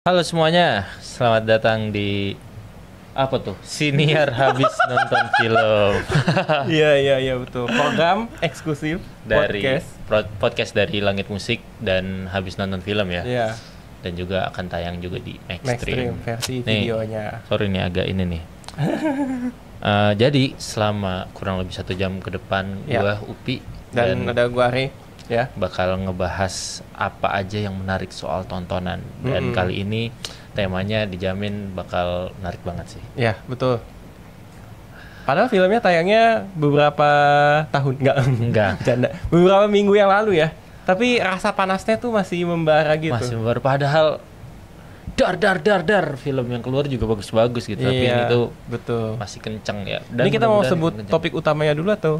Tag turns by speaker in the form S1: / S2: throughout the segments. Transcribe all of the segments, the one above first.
S1: Halo semuanya, selamat datang di apa tuh? Siniar habis nonton film
S2: Iya betul. Program eksklusif
S1: dari
S2: podcast.
S1: podcast dari Langit Musik dan habis nonton film ya.
S2: Iya,
S1: Dan juga akan tayang juga di
S2: Maxstream
S1: Maxstream.
S2: versi
S1: Nih,
S2: videonya.
S1: sorry nih agak ini nih. Jadi selama kurang lebih 1 jam ke depan
S2: Ya.
S1: gua Upi
S2: Dan ada gua Ari ya.
S1: bakal ngebahas apa aja yang menarik soal tontonan. Dan kali ini temanya dijamin bakal menarik banget sih.
S2: Ya, betul. Padahal filmnya tayangnya beberapa tahun
S1: Enggak.
S2: Bercanda. Beberapa minggu yang lalu ya. Tapi rasa panasnya tuh masih membara gitu.
S1: Masih baru padahal dar film yang keluar juga bagus-bagus gitu. Tapi
S2: Iya,
S1: ini tuh
S2: betul.
S1: masih kenceng ya.
S2: Ini kita mau
S1: mudah-mudahan
S2: sebut
S1: kenceng.
S2: topik utamanya dulu atau?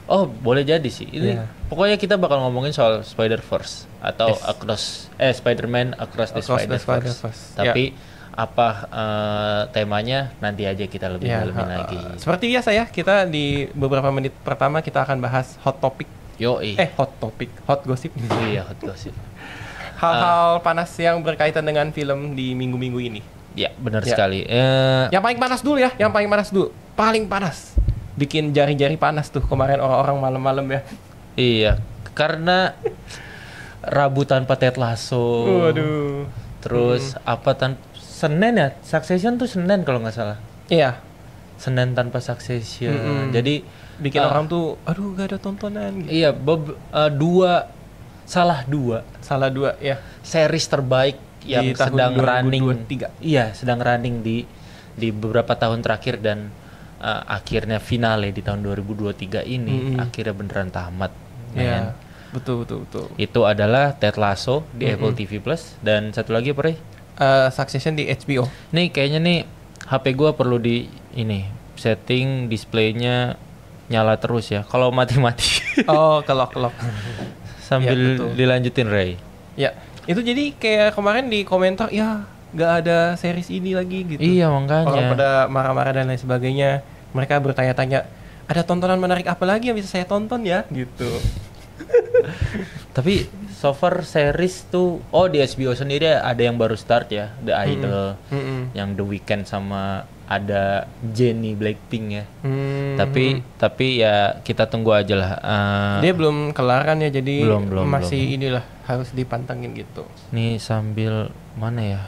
S1: Oh, boleh jadi sih. Ini
S2: Iya.
S1: pokoknya kita bakal ngomongin soal Spider-Verse atau
S2: Yes.
S1: Spider-Man Across the
S2: Across the
S1: Spider-Verse.
S2: Spider-Verse.
S1: Tapi apa temanya nanti aja kita lebih
S2: Ya,
S1: dalemin lagi.
S2: seperti biasa ya, kita di beberapa menit pertama kita akan bahas hot topic.
S1: Yoi.
S2: Hot topic, hot gossip.
S1: Iya, hot gossip.
S2: Hal-hal panas yang berkaitan dengan film di minggu-minggu ini.
S1: Ya, benar
S2: Ya.
S1: sekali.
S2: Yang paling panas dulu ya, yang paling panas dulu. Paling panas. Bikin jari-jari panas tuh kemarin orang-orang malam-malam ya.
S1: Iya, karena Rabu tanpa Ted Lasso.
S2: Waduh.
S1: Terus Senin ya? Succession tuh Senin kalau nggak salah.
S2: Iya,
S1: Senin tanpa Succession.
S2: Mm-mm.
S1: Jadi
S2: bikin orang tuh, aduh gak ada tontonan. Gitu.
S1: iya, salah dua
S2: Salah dua ya.
S1: series terbaik yang
S2: Di tahun
S1: sedang running.
S2: 2023.
S1: Iya, sedang running di beberapa tahun terakhir dan akhirnya finale di tahun 2023 ini akhirnya beneran tamat.
S2: Iya,
S1: Men.
S2: betul.
S1: Itu adalah Ted Lasso di Apple TV Plus dan satu lagi apa, Rey?
S2: Succession di HBO.
S1: Nih kayaknya nih HP gua perlu di ini setting displaynya nyala terus ya. Kalau mati-mati
S2: Oh, kelok.
S1: sambil
S2: Ya, betul.
S1: dilanjutin, Ray.
S2: Ya, itu jadi kayak kemarin di komentar, ya gak ada series ini lagi gitu.
S1: Iya
S2: Orang
S1: makanya.
S2: pada marah-marah dan lain sebagainya. Mereka bertanya-tanya, ada tontonan menarik apa lagi yang bisa saya tonton ya? Gitu.
S1: Tapi so far series tuh di HBO sendiri ada yang baru start ya, The Idol, yang The Weeknd sama ada Jennie Blackpink ya. Tapi ya kita tunggu aja lah.
S2: Dia belum kelar kan ya, jadi
S1: Belum.
S2: masih inilah harus dipantengin gitu.
S1: Nih sambil mana ya?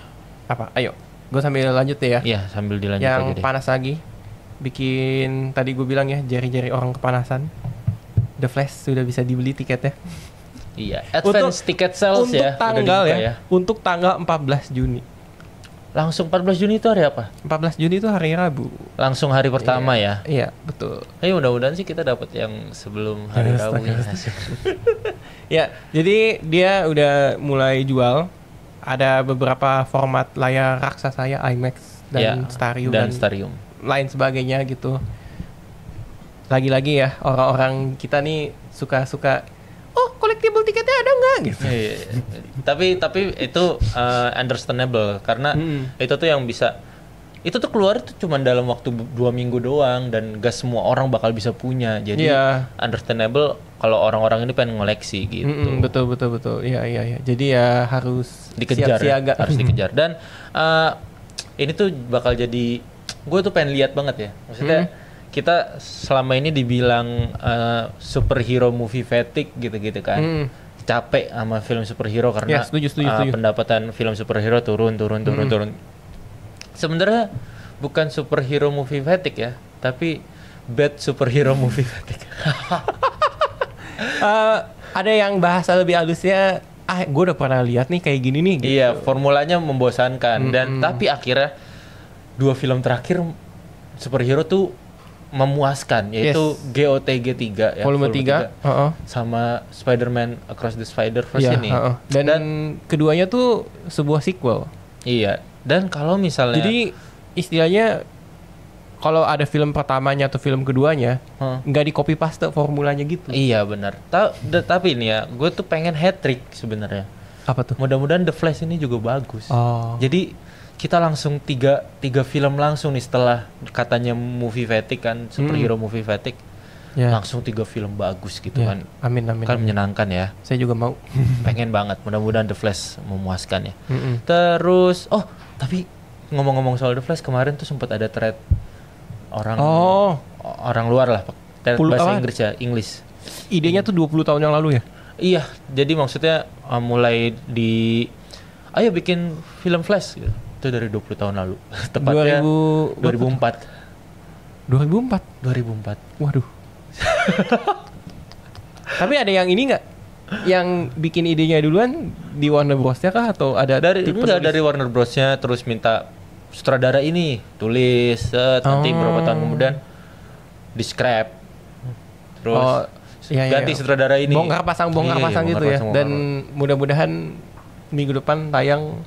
S2: Apa? Ayo, gue sambil lanjut deh ya.
S1: Iya sambil dilanjut
S2: Yang
S1: aja deh.
S2: panas lagi, bikin tadi gue bilang ya jari-jari orang kepanasan. The Flash sudah bisa dibeli tiketnya.
S1: Iya, advance ticket sales
S2: Untuk
S1: ya. udah
S2: tanggal
S1: dibuka
S2: ya, untuk tanggal 14 Juni.
S1: Langsung 14 Juni itu hari apa?
S2: 14 Juni itu hari Rabu.
S1: Langsung hari pertama ya.
S2: Iya, betul.
S1: Mudah-mudahan sih kita dapat yang sebelum hari Rabu ya.
S2: Ya, jadi dia udah mulai jual. Ada beberapa format layar raksasa ya, IMAX dan
S1: Ya,
S2: Starium
S1: dan Starium.
S2: lain sebagainya gitu. Lagi-lagi ya, orang-orang kita nih suka-suka, oh collectible tiketnya ada nggak gitu.
S1: Iya. Tapi itu understandable karena itu tuh yang bisa itu tuh keluar tuh cuma dalam waktu 2 minggu doang dan gak semua orang bakal bisa punya. Jadi
S2: Iya.
S1: understandable kalau orang-orang ini pengen ngoleksi gitu.
S2: Betul. Iya. Jadi ya harus
S1: Dikejar ya,
S2: siap-siaga.
S1: harus dikejar dan ini tuh bakal jadi gue tuh pengen lihat banget ya. Maksudnya kita selama ini dibilang superhero movie fatigue gitu-gitu kan. Capek sama film superhero karena
S2: Ya, setuju.
S1: pendapatan film superhero turun. Sebenarnya bukan superhero movie fatigue ya, tapi bad superhero movie fatigue.
S2: Ada yang bahasa lebih halusnya, gue udah pernah lihat nih kayak gini nih. Gitu.
S1: Iya, formulanya membosankan dan tapi akhirnya 2 film terakhir superhero tuh memuaskan yaitu GOTG 3 ya,
S2: Volume 3.
S1: sama Spider-Man Across the Spider-Verse ini.
S2: Dan keduanya tuh sebuah sequel.
S1: Iya. Dan kalau misalnya
S2: Jadi istilahnya kalau ada film pertamanya atau film keduanya nggak di copy paste formulanya gitu.
S1: iya benar. Tapi ini ya, gue tuh pengen hat trick sebenarnya.
S2: Apa tuh?
S1: Mudah-mudahan The Flash ini juga bagus.
S2: Oh.
S1: Jadi kita langsung tiga film langsung nih setelah katanya movie fatigue kan, superhero movie fatigue.
S2: Ya.
S1: langsung 3 film bagus gitu
S2: Ya.
S1: kan.
S2: Amin.
S1: Kan menyenangkan ya.
S2: Saya juga mau.
S1: Pengen banget, mudah-mudahan The Flash memuaskan ya. Terus tapi ngomong-ngomong soal The Flash, kemarin tuh sempat ada thread orang luar lah, bahasa Inggris ya, English.
S2: Idenya tuh 20 tahun yang lalu ya?
S1: Iya, jadi maksudnya mulai ayo bikin film Flash gitu. Itu dari 20 tahun lalu. Tepatnya 2004.
S2: Waduh. Tapi ada yang ini nggak? Yang bikin idenya duluan di Warner Bros-nya kah atau ada
S1: dari Warner Bros-nya, terus minta sutradara ini tulis, nanti beberapa tahun kemudian di scrap. Terus ganti sutradara ini.
S2: Bongkar pasang gitu ya. Dan mudah-mudahan minggu depan tayang.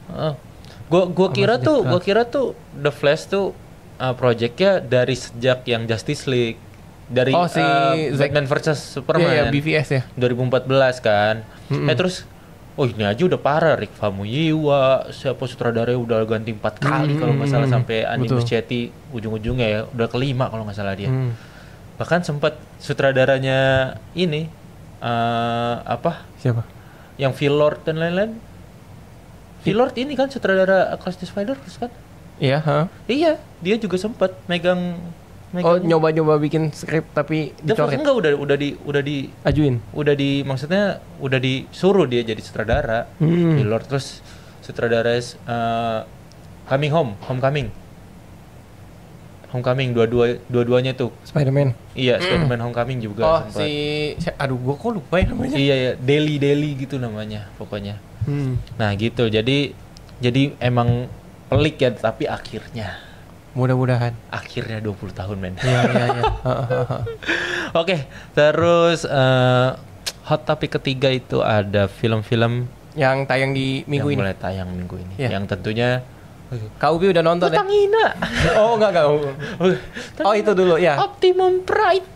S1: Gua kira tuh The Flash tuh projectnya dari sejak yang Justice League, dari Batman vs Superman,
S2: BVS ya
S1: 2014 kan. Terus ini aja udah parah, Rick Famuyiwa, siapa sutradaranya udah ganti 4 kali kalau nggak salah, sampai Andy Muschietti ujung-ujungnya ya udah kelima kalau nggak salah dia. Bahkan sempat sutradaranya ini
S2: siapa?
S1: Yang Phil Lord dan lain-lain. Phil Lord ini kan sutradara Across the Spider-Verse kan?
S2: Iya,
S1: Iya, dia juga sempat megang.
S2: Nyoba-nyoba bikin skrip tapi dicoret.
S1: Enggak, udah
S2: ajuin.
S1: Maksudnya udah disuruh dia jadi sutradara. Phil Lord, terus sutradara Homecoming dua-duanya tuh.
S2: Spider-Man.
S1: Iya, Spider-Man Homecoming juga sempat.
S2: Gua kok lupa ya namanya.
S1: Iya, Daily gitu namanya pokoknya. Nah, gitu. Jadi emang pelik ya, tapi akhirnya
S2: mudah-mudahan
S1: akhirnya 20 tahun men.
S2: Iya.
S1: Oke, terus hot topic ketiga itu ada film-film
S2: yang tayang di minggu ini.
S1: Mulai tayang minggu ini. Yang tentunya
S2: Kak Ubi udah nonton ya?
S1: Tangina.
S2: Enggak. Itu dulu ya.
S1: Optimum Pride.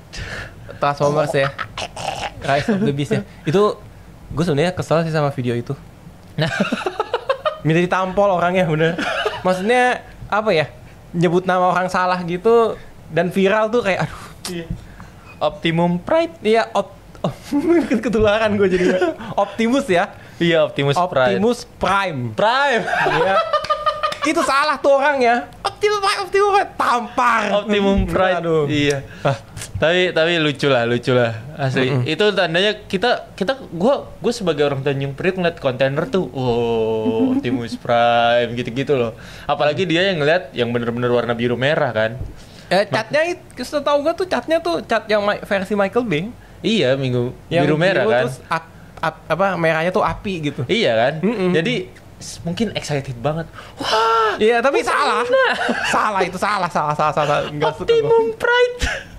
S2: Transformers ya. Rise of the Beast ya. Itu gue sebenarnya kesel sih sama video itu. Minta ditampol orangnya bener. Maksudnya apa ya? Nyebut nama orang salah gitu dan viral tuh kayak aduh.
S1: Optimum Pride.
S2: Iya, ketularan gue jadi. Optimus ya.
S1: Iya, Optimus
S2: Prime.
S1: Iya.
S2: Itu salah tuh orangnya. Optimus Prime tampar.
S1: Optimum Pride.
S2: Aduh.
S1: Iya. Tapi lucu lah asli. Itu tandanya gue sebagai orang Tanjung Priok ngeliat kontainer tuh, Optimus Prime gitu loh. Apalagi dia yang ngeliat yang bener-bener warna biru merah kan.
S2: Catnya itu setahu gue tuh catnya tuh cat yang versi Michael Bay.
S1: Iya, biru merah kan.
S2: Terus merahnya tuh api gitu.
S1: Iya kan. Jadi mungkin excited banget. Wah.
S2: Iya, tapi salah. Salah.
S1: Optimum Pride.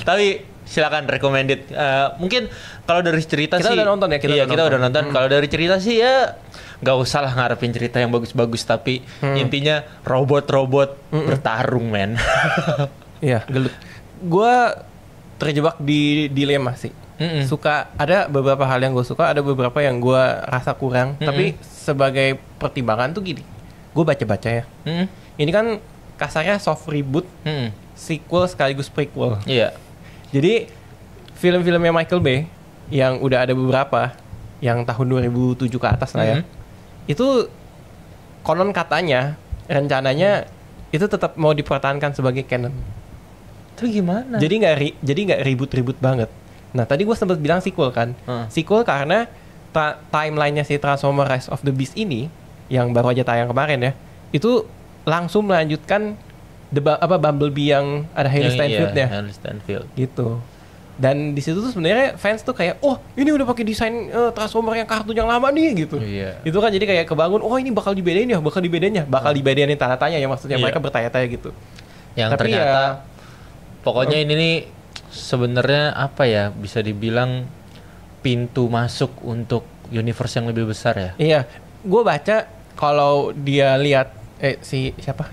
S1: Tapi silakan recommended. Mungkin kalau dari cerita
S2: kita
S1: sih
S2: udah nonton ya.
S1: Kita udah nonton. Kalau dari cerita sih ya nggak usah lah ngarepin cerita yang bagus-bagus, tapi intinya robot-robot bertarung men.
S2: Iya, gelut. Gue terjebak di dilema sih. Suka ada beberapa hal yang gue suka, ada beberapa yang gue rasa kurang. Tapi sebagai pertimbangan tuh gini, gue baca-baca ya. Ini kan kasarnya soft reboot, sequel sekaligus prequel.
S1: Iya.
S2: Jadi film-filmnya Michael Bay yang udah ada beberapa, yang tahun 2007 ke atas lah ya. Itu konon katanya, rencananya itu tetap mau dipertahankan sebagai canon.
S1: Itu gimana?
S2: Jadi nggak ribut-ribut banget. Nah tadi gue sempat bilang sequel kan. Sequel karena timelinenya si Transformers Rise of the Beast ini yang baru aja tayang kemarin ya, itu langsung melanjutkan Bumblebee yang ada Haley Steinfeld-nya.
S1: Haley Steinfeld.
S2: Gitu. Dan di situ tuh sebenarnya fans tuh kayak, ini udah pakai desain Transformers yang kartun yang lama nih gitu. Itu kan jadi kayak kebangun, ini bakal dibedain dibedain tanda tanya ya, maksudnya mereka bertanya-tanya gitu.
S1: Yang tapi ternyata pokoknya ini nih sebenarnya apa ya, bisa dibilang pintu masuk untuk universe yang lebih besar ya.
S2: Iya, gue baca kalau dia lihat siapa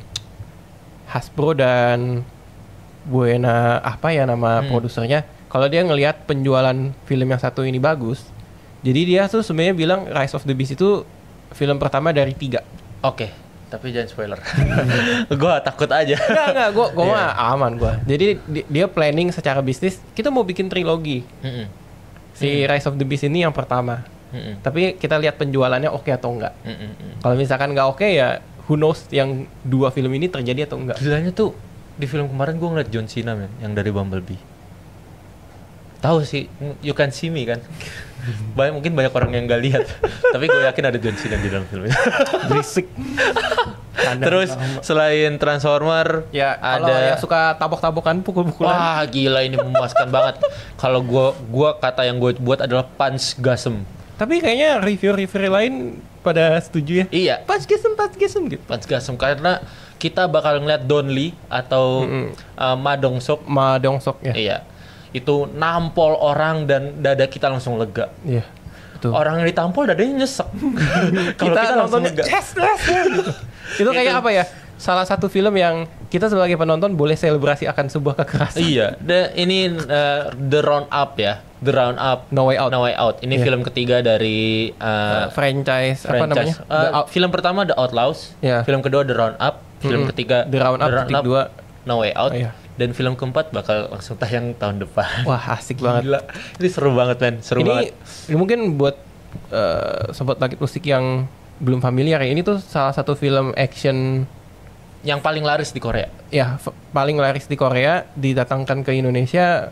S2: Hasbro dan Buena nama produsernya, kalau dia ngelihat penjualan film yang satu ini bagus, jadi dia tuh sebenarnya bilang Rise of the Beast itu film pertama dari 3.
S1: Oke. Tapi jangan spoiler. Gue takut aja.
S2: Enggak, gue mah aman gue. Jadi dia planning secara bisnis, kita mau bikin trilogi. Si Rise of the Beast ini yang pertama. Tapi kita lihat penjualannya oke atau enggak. Kalau misalkan nggak oke ya who knows yang 2 film ini terjadi atau enggak.
S1: Gilanya tuh di film kemarin gue ngeliat John Cena men, yang dari Bumblebee. Tahu sih, You Can See Me kan. Mungkin banyak orang yang nggak lihat. Tapi gue yakin ada John Cena di dalam film itu.
S2: Berisik.
S1: Terus selain Transformer
S2: ya
S1: ada
S2: kalau yang suka tabok-tabokan, pukul-pukulan.
S1: Wah gila ini memuaskan banget. Kalau gua kata yang gue buat adalah punch gasm.
S2: Tapi kayaknya review-review lain pada setuju ya.
S1: Iya.
S2: Punch gasm gitu.
S1: Punch gasm karena kita bakal ngeliat Don Lee atau Ma Dong Sok
S2: ya.
S1: Iya. Itu nampol orang dan dada kita langsung lega.
S2: Iya. Betul.
S1: Orang yang ditampol dadanya nyesek. Kalau kita langsung lega.
S2: Gitu. Itu kayak apa ya? Salah satu film yang kita sebagai penonton boleh selebrasi akan sebuah kekerasan.
S1: Iya, ini The Round Up ya. The Round Up.
S2: No Way Out.
S1: No Way Out. Ini film ketiga dari
S2: franchise apa namanya?
S1: Film pertama The Outlaws.
S2: Yeah.
S1: Film kedua The Round Up. Film ketiga
S2: The Round Up. Kedua
S1: No Way Out.
S2: Oh, iya.
S1: Dan film keempat bakal langsung tayang tahun depan.
S2: Wah, asik banget.
S1: Gila. Ini seru banget, men. Seru banget.
S2: Ini mungkin buat sobat Langit Musik yang belum familiar ya. Ini tuh salah satu film action
S1: yang paling laris di Korea.
S2: Ya, paling laris di Korea, didatangkan ke Indonesia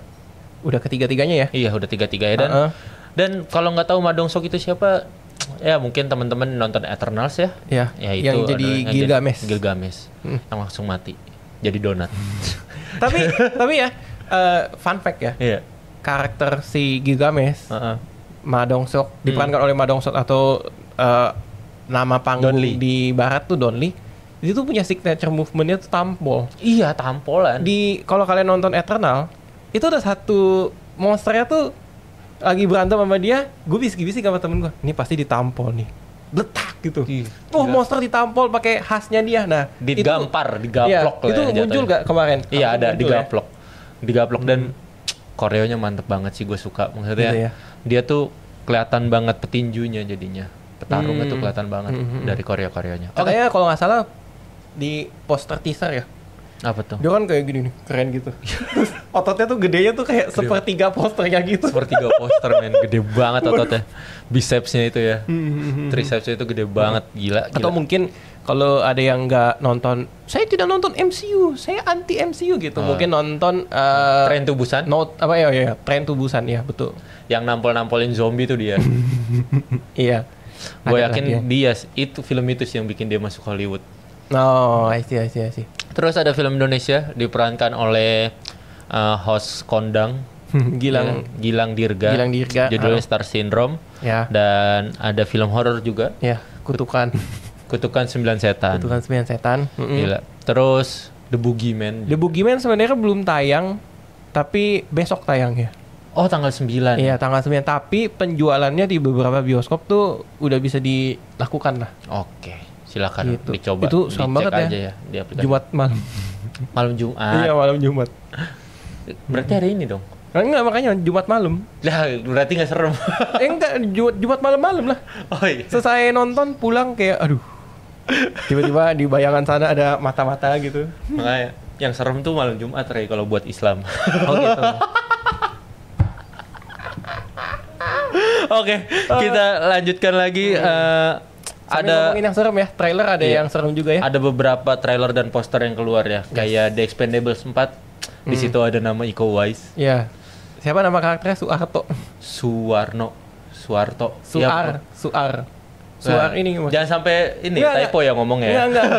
S2: udah ketiga-tiganya ya.
S1: Iya, udah tiga-tiganya dan kalau nggak tahu Ma Dong Sok itu siapa, ya mungkin teman-teman nonton Eternals ya.
S2: Ya,
S1: itu
S2: yang jadi
S1: Gilgamesh. Yang langsung mati. Jadi donat.
S2: tapi ya, fun fact ya.
S1: Iya.
S2: Karakter si Gilgamesh, Ma Dong Sok diperankan oleh Ma Dong Sok atau nama panggung di barat tuh Don Lee. Dia tuh punya signature movementnya tuh tampol.
S1: Iya, tampolan.
S2: Kalau kalian nonton Eternal, itu ada satu monsternya tuh lagi berantem sama dia. Gue bisik-bisik sama temen gue, ini pasti ditampol nih. Letak gitu. Monster ditampol pakai khasnya dia. Nah,
S1: digaplok
S2: ya, itu muncul gak kemarin?
S1: Iya, ada digaplok dan koreonya mantep banget sih, gue suka. Maksudnya gitu ya? Dia tuh kelihatan banget petinjunya jadinya. Petarungnya tuh kelihatan banget dari koreonya.
S2: Katanya kalau nggak salah di poster teaser ya.
S1: Apa tuh?
S2: Dia kan kayak gini nih, keren gitu. Terus ototnya tuh gedenya tuh kayak sepertiga posternya gitu.
S1: Sepertiga poster men, gede banget ototnya. Bicepsnya itu ya. Tricepsnya itu gede banget, gila.
S2: Atau mungkin kalau ada yang nggak nonton, saya tidak nonton MCU, saya anti MCU gitu. Mungkin nonton
S1: Train to Busan.
S2: Train to Busan ya, betul.
S1: Yang nampol-nampolin zombie tuh dia.
S2: Iya.
S1: Gue yakin dia itu film itu sih yang bikin dia masuk Hollywood.
S2: Oh, I see.
S1: Terus ada film Indonesia diperankan oleh host kondang Gilang Dirga. Judulnya Star Syndrome.
S2: Ya.
S1: Dan ada film horor juga.
S2: Ya, Kutukan
S1: 9 Setan. Gila. Terus The Boogeyman.
S2: The Boogeyman sebenarnya belum tayang, tapi besok tayang ya.
S1: Oh, tanggal 9.
S2: Iya, tanggal 9. Tapi penjualannya di beberapa bioskop tuh udah bisa dilakukan lah.
S1: Oke. Silakan
S2: gitu.
S1: Dicoba.
S2: Itu sama banget
S1: aja ya di aplikasi.
S2: Jumat malam.
S1: Malam Jumat.
S2: Iya, malam Jumat.
S1: Berarti hari ini dong.
S2: Enggak, makanya Jumat malam.
S1: Lah, berarti nggak serem.
S2: Enggak, Jumat malam lah.
S1: Oh iya.
S2: Selesai nonton pulang kayak aduh. Tiba-tiba di bayangan sana ada mata-mata gitu.
S1: Makanya yang serem tuh malam Jumat Ray kalau buat Islam.
S2: Oh gitu.
S1: Oke, kita lanjutkan lagi. Ada
S2: ngomongin yang serem ya, trailer ada yang serem juga ya.
S1: Ada beberapa trailer dan poster yang keluar ya, kayak The Expendables 4. Di situ ada nama Iko Uwais.
S2: Iya. Siapa nama karakternya?
S1: Suarto.
S2: Suar ini.
S1: Jangan sampai ini typo ya ngomongnya.
S2: Enggak.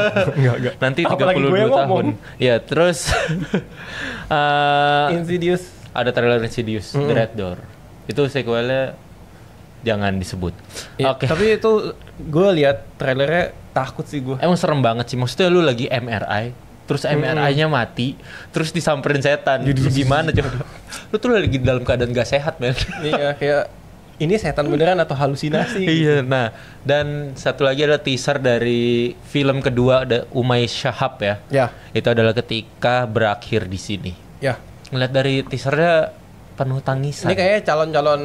S1: Nanti 32 tahun. Ya, terus
S2: Insidious.
S1: Ada trailer Insidious, The Red Door. Itu sequelnya jangan disebut.
S2: Ya,
S1: Oke.
S2: Tapi itu gue lihat trailernya takut sih gue.
S1: Emang serem banget sih. Maksudnya lu lagi MRI, terus MRI-nya mati, terus disamperin setan. Terus gimana coba? Lu tuh lagi dalam keadaan gak sehat, men.
S2: Iya, kayak ini setan beneran atau halusinasi?
S1: Iya, nah. Dan satu lagi ada teaser dari film kedua, ada Umay Shahab ya.
S2: Ya.
S1: Itu adalah Ketika Berakhir di Sini.
S2: Ya.
S1: Ngeliat dari teasernya penuh tangisan.
S2: Ini kayaknya calon-calon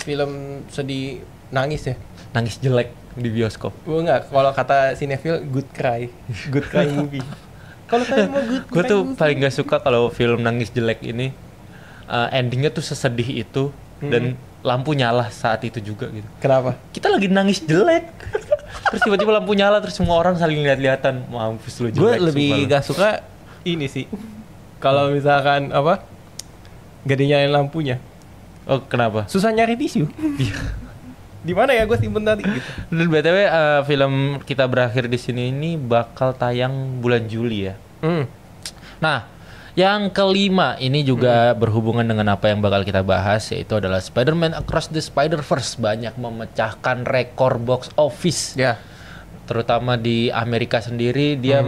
S2: film sedih nangis ya.
S1: Nangis jelek. di bioskop.
S2: Gue nggak, kalau kata Cinefil good cry movie. Kalau kalian mau good
S1: Gue
S2: cry
S1: tuh
S2: movie.
S1: paling gak suka kalau film nangis jelek ini endingnya tuh sesedih itu dan lampu nyala saat itu juga gitu.
S2: Kenapa?
S1: Kita lagi nangis jelek, terus tiba-tiba lampu nyala terus semua orang saling lihat-lihatan. Mampus lu jelek.
S2: Gue lebih
S1: sumpah lu.
S2: gak suka ini sih. Kalau misalkan apa? Gak dinyalain lampunya.
S1: Oh kenapa?
S2: Susah nyari tisu. Di mana ya gue simpen tadi gitu.
S1: Dan btw film kita berakhir di sini ini bakal tayang bulan Juli ya. Nah, yang kelima ini juga berhubungan dengan apa yang bakal kita bahas, yaitu adalah Spider-Man Across the Spider-Verse banyak memecahkan rekor box office.
S2: Ya.
S1: Terutama di Amerika sendiri dia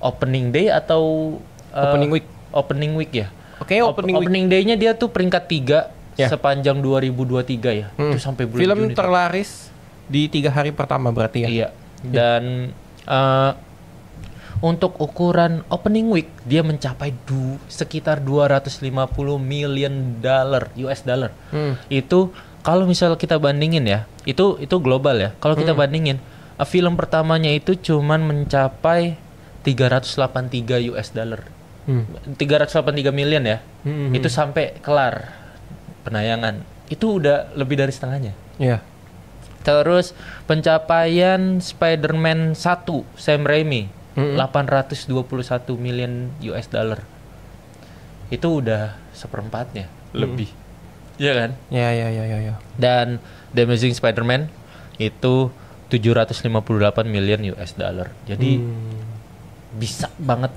S1: opening day atau
S2: Opening week
S1: ya.
S2: Oke, opening week.
S1: Day-nya dia tuh peringkat 3
S2: Ya.
S1: sepanjang 2023 ya. Itu sampai bulan
S2: Film
S1: Juni.
S2: terlaris di 3 hari pertama berarti ya.
S1: Iya. Dan untuk ukuran opening week dia mencapai sekitar 250 million US dollar. Itu kalau misal kita bandingin ya, itu global ya. Kalau kita bandingin, film pertamanya itu cuman mencapai 383 US dollar. 383 million ya. Itu sampai kelar penayangan. Itu udah lebih dari setengahnya.
S2: Iya.
S1: Terus pencapaian Spider-Man 1 Sam Raimi 821 million US dollar. Itu udah seperempatnya lebih. Iya kan?
S2: Ya.
S1: Dan The Amazing Spider-Man itu 758 million US dollar. Jadi bisa banget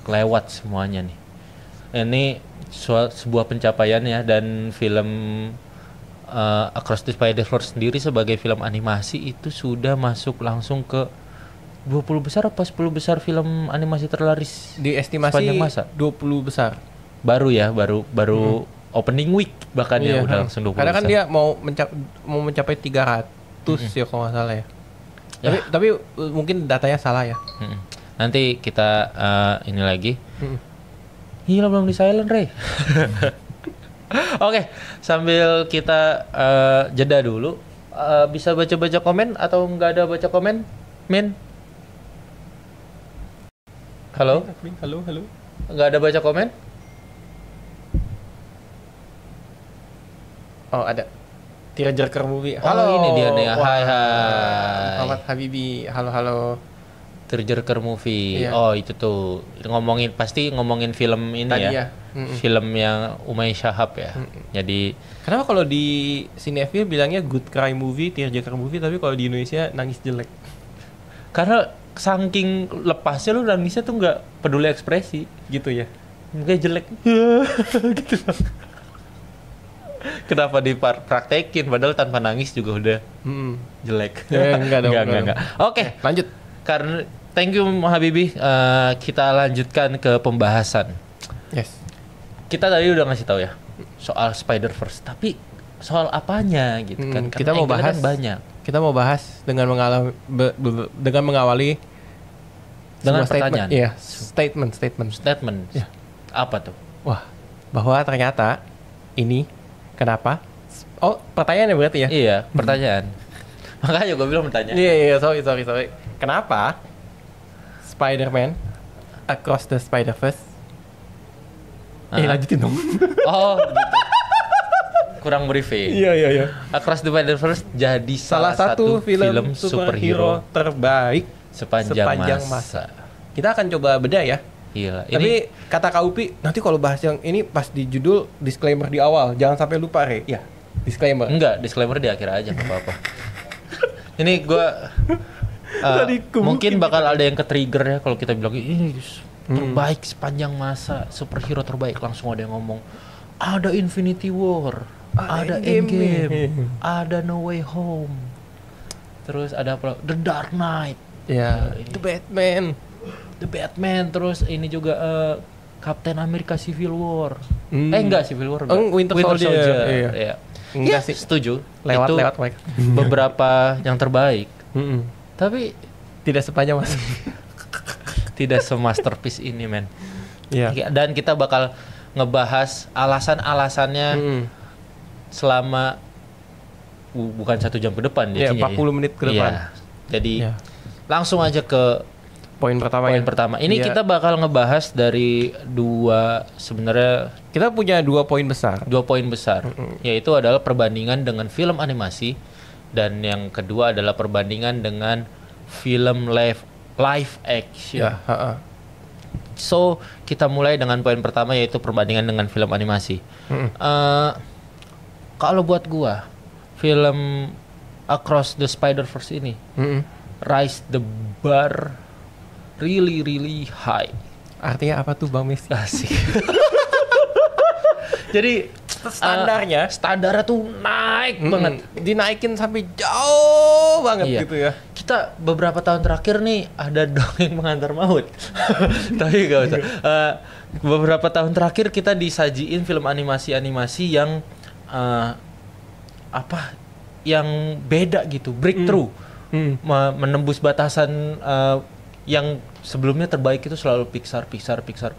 S1: kelewat semuanya nih. Ini sebuah pencapaian ya, dan film Across the Spider-Verse sendiri sebagai film animasi itu sudah masuk langsung ke 20 besar apa 10 besar film animasi terlaris
S2: Di estimasi
S1: sepanjang masa.
S2: 20 besar.
S1: Baru opening week bahkan ya udah langsung 20
S2: Karena kan
S1: besar.
S2: dia mau mencapai 300 ya kalau nggak salah ya. Tapi mungkin datanya salah ya.
S1: Nanti kita ini lagi. Gila belum di silent Ray. Oke, sambil kita jeda dulu, bisa baca-baca komen atau nggak ada baca komen, Min? Halo?
S2: Halo.
S1: Nggak ada baca komen?
S2: Oh ada. Tearjerker movie.
S1: Halo, ini dia nih.
S2: Wah.
S1: Hai.
S2: Muhammad Habibi. Halo.
S1: Tearjerker movie.
S2: Iya.
S1: Oh itu tuh pasti ngomongin film ini
S2: Tadi
S1: ya.
S2: ya.
S1: Film yang Umay Shahab ya. Jadi
S2: Kenapa kalau di Cinefil bilangnya good cry movie, tearjerker movie, tapi kalau di Indonesia nangis jelek?
S1: karena saking lepasnya lu nangisnya tuh nggak peduli ekspresi
S2: Gitu ya.
S1: kayak jelek gitu. Kenapa dipraktekin padahal tanpa nangis juga udah jelek.
S2: Enggak dong.
S1: Enggak. Oke,
S2: Lanjut.
S1: karena thank you Habibi. Kita lanjutkan ke pembahasan.
S2: Yes.
S1: Kita tadi udah ngasih tahu ya soal Spider-Verse, tapi soal apanya gitu kan?
S2: Kita mau
S1: angle-nya
S2: bahas
S1: kan banyak.
S2: Kita mau bahas dengan mengawali
S1: Dengan
S2: sebuah
S1: pertanyaan.
S2: Iya, statement.
S1: Statement.
S2: Ya.
S1: Apa tuh?
S2: Wah, bahwa ternyata ini kenapa? Oh, pertanyaannya berarti ya?
S1: Iya, pertanyaan. Makanya gue bilang pertanyaan.
S2: Iya, sorry. Kenapa Spider-Man Across the Spider-Verse? Lanjutin dong.
S1: Oh, gitu. Kurang briefing.
S2: Iya.
S1: Across the Spider-Verse jadi
S2: Salah satu film superhero terbaik
S1: sepanjang masa.
S2: Kita akan coba bedah ya.
S1: Gila.
S2: Tapi kata Kak Upi, nanti kalau bahas yang ini pas di judul disclaimer di awal, jangan sampai lupa Re. Ya, disclaimer.
S1: Enggak, disclaimer di akhir aja nggak apa-apa. Ini gue mungkin bakal ada yang ke-trigger ya kalau kita bilang ini terbaik sepanjang masa, superhero terbaik, langsung ada yang ngomong ada Infinity War, ada Endgame, ada No Way Home, terus ada apa? The Dark Knight,
S2: Ya, The Batman,
S1: terus ini juga Captain America Civil War. Enggak Civil War,
S2: Winter Soldier.
S1: Iya.
S2: Enggak sih.
S1: Setuju.
S2: Lewat
S1: Itu beberapa yang terbaik. Tapi
S2: tidak sepanjang masa.
S1: tidak se-masterpiece ini, men.
S2: Iya.
S1: Dan kita bakal ngebahas alasan-alasannya selama bukan 1 jam ke depan
S2: ya,
S1: jadinya.
S2: 40 menit ke depan.
S1: Iya. Jadi langsung aja ke
S2: poin pertama.
S1: Ini kita bakal ngebahas dari sebenarnya
S2: kita punya 2 poin besar.
S1: 2 poin besar, yaitu adalah perbandingan dengan film animasi dan yang kedua adalah perbandingan dengan film live action.
S2: Ya,
S1: So, kita mulai dengan poin pertama yaitu perbandingan dengan film animasi. Kalau buat gua, film Across the Spider-Verse ini raise the bar really high.
S2: Artinya apa tuh Bang Messi?
S1: Asik. Jadi standarnya tuh naik banget,
S2: dinaikin sampai jauh banget gitu ya.
S1: Kita beberapa tahun terakhir nih ada Dongeng Pengantar Maut. Tapi gak usah. Beberapa tahun terakhir kita disajiin film animasi yang yang beda gitu, breakthrough, menembus batasan yang sebelumnya terbaik itu selalu Pixar.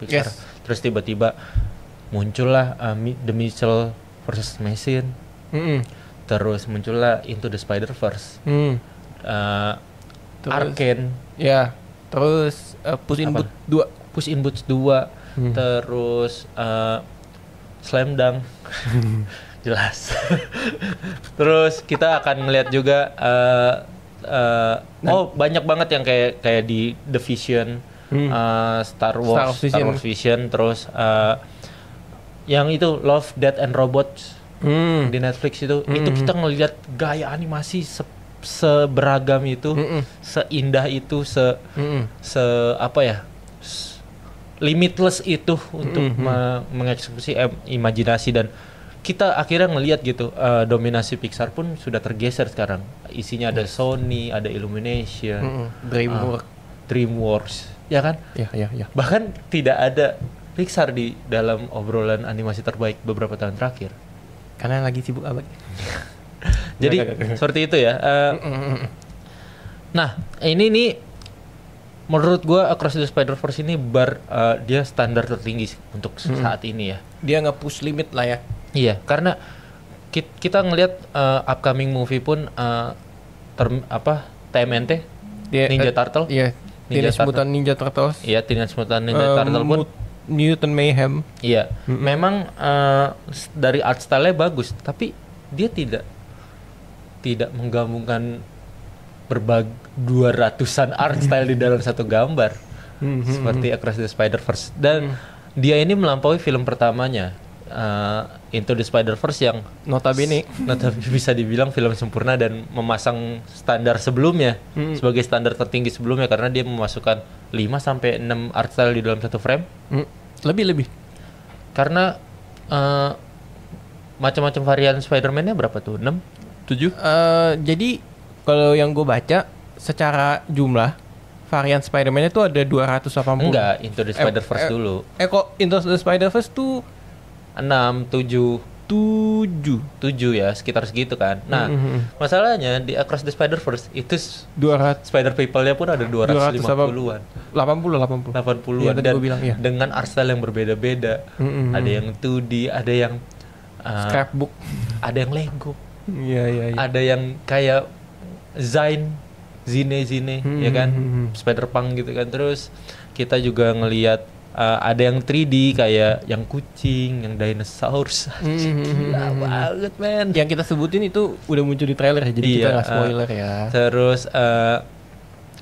S2: Yes.
S1: Terus tiba-tiba muncullah The Mitchell vs. Machine. Terus muncullah Into the Spider-Verse. Arcane.
S2: Ya. Terus Puss in Boots 2.
S1: Terus Slam Dunk. Jelas. Terus kita akan ngeliat juga banyak banget yang kayak di The Vision, Star Wars Vision, terus yang itu Love, Death and Robots di Netflix itu kita ngelihat gaya animasi seberagam itu, seindah itu, limitless itu untuk mengeksekusi imajinasi, dan kita akhirnya ngelihat gitu dominasi Pixar pun sudah tergeser sekarang. Isinya ada Sony, ada Illumination, DreamWorks, ya kan?
S2: Ya.
S1: Bahkan tidak ada Pixar di dalam obrolan animasi terbaik beberapa tahun terakhir.
S2: Karena lagi sibuk abad.
S1: Jadi seperti itu ya. Nah, ini nih menurut gua Across the Spider-Verse ini dia standar tertinggi untuk saat ini ya.
S2: Dia nge-push limit lah ya.
S1: Iya, karena kita ngelihat upcoming movie pun TMNT, Ninja Turtle.
S2: Iya. Teenage Mutant Ninja Turtles.
S1: Iya, Teenage Mutant Ninja Turtle pun
S2: Mutant Mayhem.
S1: Iya. Memang dari art style-nya bagus, tapi dia tidak menggabungkan 200-an art style di dalam satu gambar. Seperti Across the Spider-Verse, dan dia ini melampaui film pertamanya, Into the Spider-Verse, yang
S2: notabene
S1: bisa dibilang film sempurna dan memasang standar sebelumnya sebagai standar tertinggi sebelumnya, karena dia memasukkan 5-6 art style di dalam satu frame.
S2: Lebih
S1: karena macam-macam varian Spider-Man-nya berapa tuh? 6? 7?
S2: Jadi kalau yang gue baca secara jumlah varian Spider-Man itu ada 280.
S1: Enggak, Into the Spider-Verse dulu.
S2: Kok Into the Spider-Verse tuh
S1: 6, 7 ya, sekitar segitu kan. Nah, masalahnya di Across the Spider-Verse itu
S2: 200
S1: Spider People-nya pun ada 250-an.
S2: 80-an.
S1: Ya, dan
S2: bilang, ya.
S1: Dengan art style yang berbeda-beda. Ada yang 2D, ada yang
S2: scrapbook,
S1: ada yang Lego.
S2: Iya.
S1: Ada yang kayak Zine, ya kan? Spider-Punk gitu kan. Terus kita juga ngelihat ada yang 3D kayak yang kucing, yang dinosaurus. Gila banget, men.
S2: Yang kita sebutin itu udah muncul di trailer, jadi kita nggak spoiler ya.
S1: Terus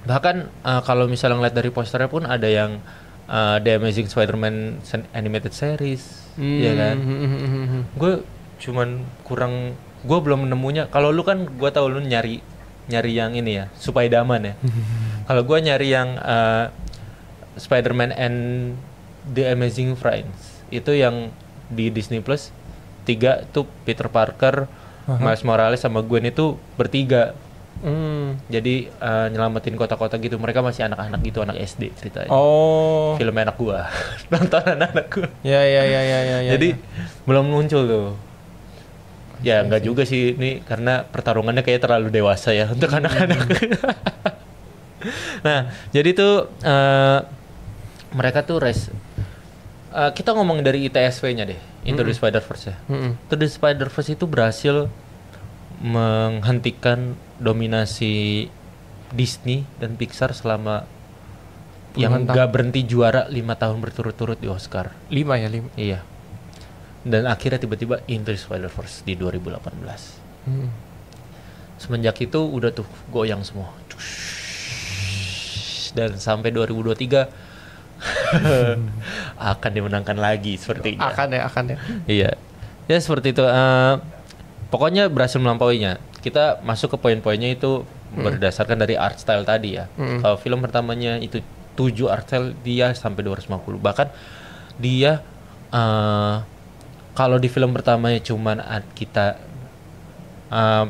S1: bahkan kalau misalnya ngeliat dari posternya pun ada yang The Amazing Spider-Man Animated Series, ya kan? Gue belum menemunya. Kalau lu kan, gue tahu lu nyari yang ini ya, Spider-Man ya. Kalau gue nyari yang Spider-Man and The Amazing Friends, itu yang di Disney Plus. 3 tuh Peter Parker, Miles Morales sama Gwen itu bertiga. Jadi nyelamatin kota-kota gitu. Mereka masih anak-anak gitu, anak SD ceritanya. Film anak gua. Nonton anak gua.
S2: Ya.
S1: Jadi belum muncul tuh. Ya enggak juga sih ini, karena pertarungannya kayak terlalu dewasa ya untuk anak-anak. Nah, jadi tuh mereka tuh kita ngomong dari ITSW-nya deh, Into the Spider-Verse ya. Into the Spider-Verse itu berhasil menghentikan dominasi Disney dan Pixar selama yang gak berhenti juara 5 tahun berturut-turut di Oscar.
S2: 5 ya, 5.
S1: Iya. Dan akhirnya tiba-tiba Into the Spider-Verse di 2018. Semenjak itu udah tuh goyang semua. Dan sampai 2023 akan dimenangkan lagi sepertinya.
S2: Akan ya.
S1: Iya. Ya seperti itu. Pokoknya berhasil melampauinya. Kita masuk ke poin-poinnya itu berdasarkan dari art style tadi ya. Kalau film pertamanya itu 7 art style, dia sampai 250. Bahkan dia kalau di film pertamanya cuman kita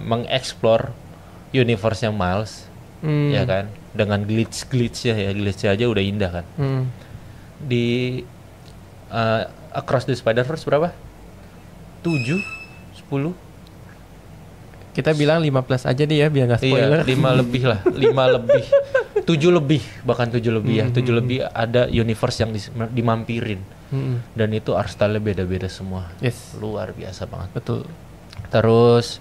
S1: mengeksplor universe-nya Miles, ya kan, dengan glitch-glitch ya glitch aja udah indah kan. Di Across the Spider-Verse berapa? 7, 10?
S2: Kita bilang 15 aja deh ya biar nggak spoiler.
S1: Iya, 5 lebih lah, 5 lebih, 7 lebih, bahkan 7 lebih ya, 7 lebih ada universe yang dimampirin. Dan itu art style-nya beda-beda semua.
S2: Yes.
S1: Luar biasa banget.
S2: Betul.
S1: Terus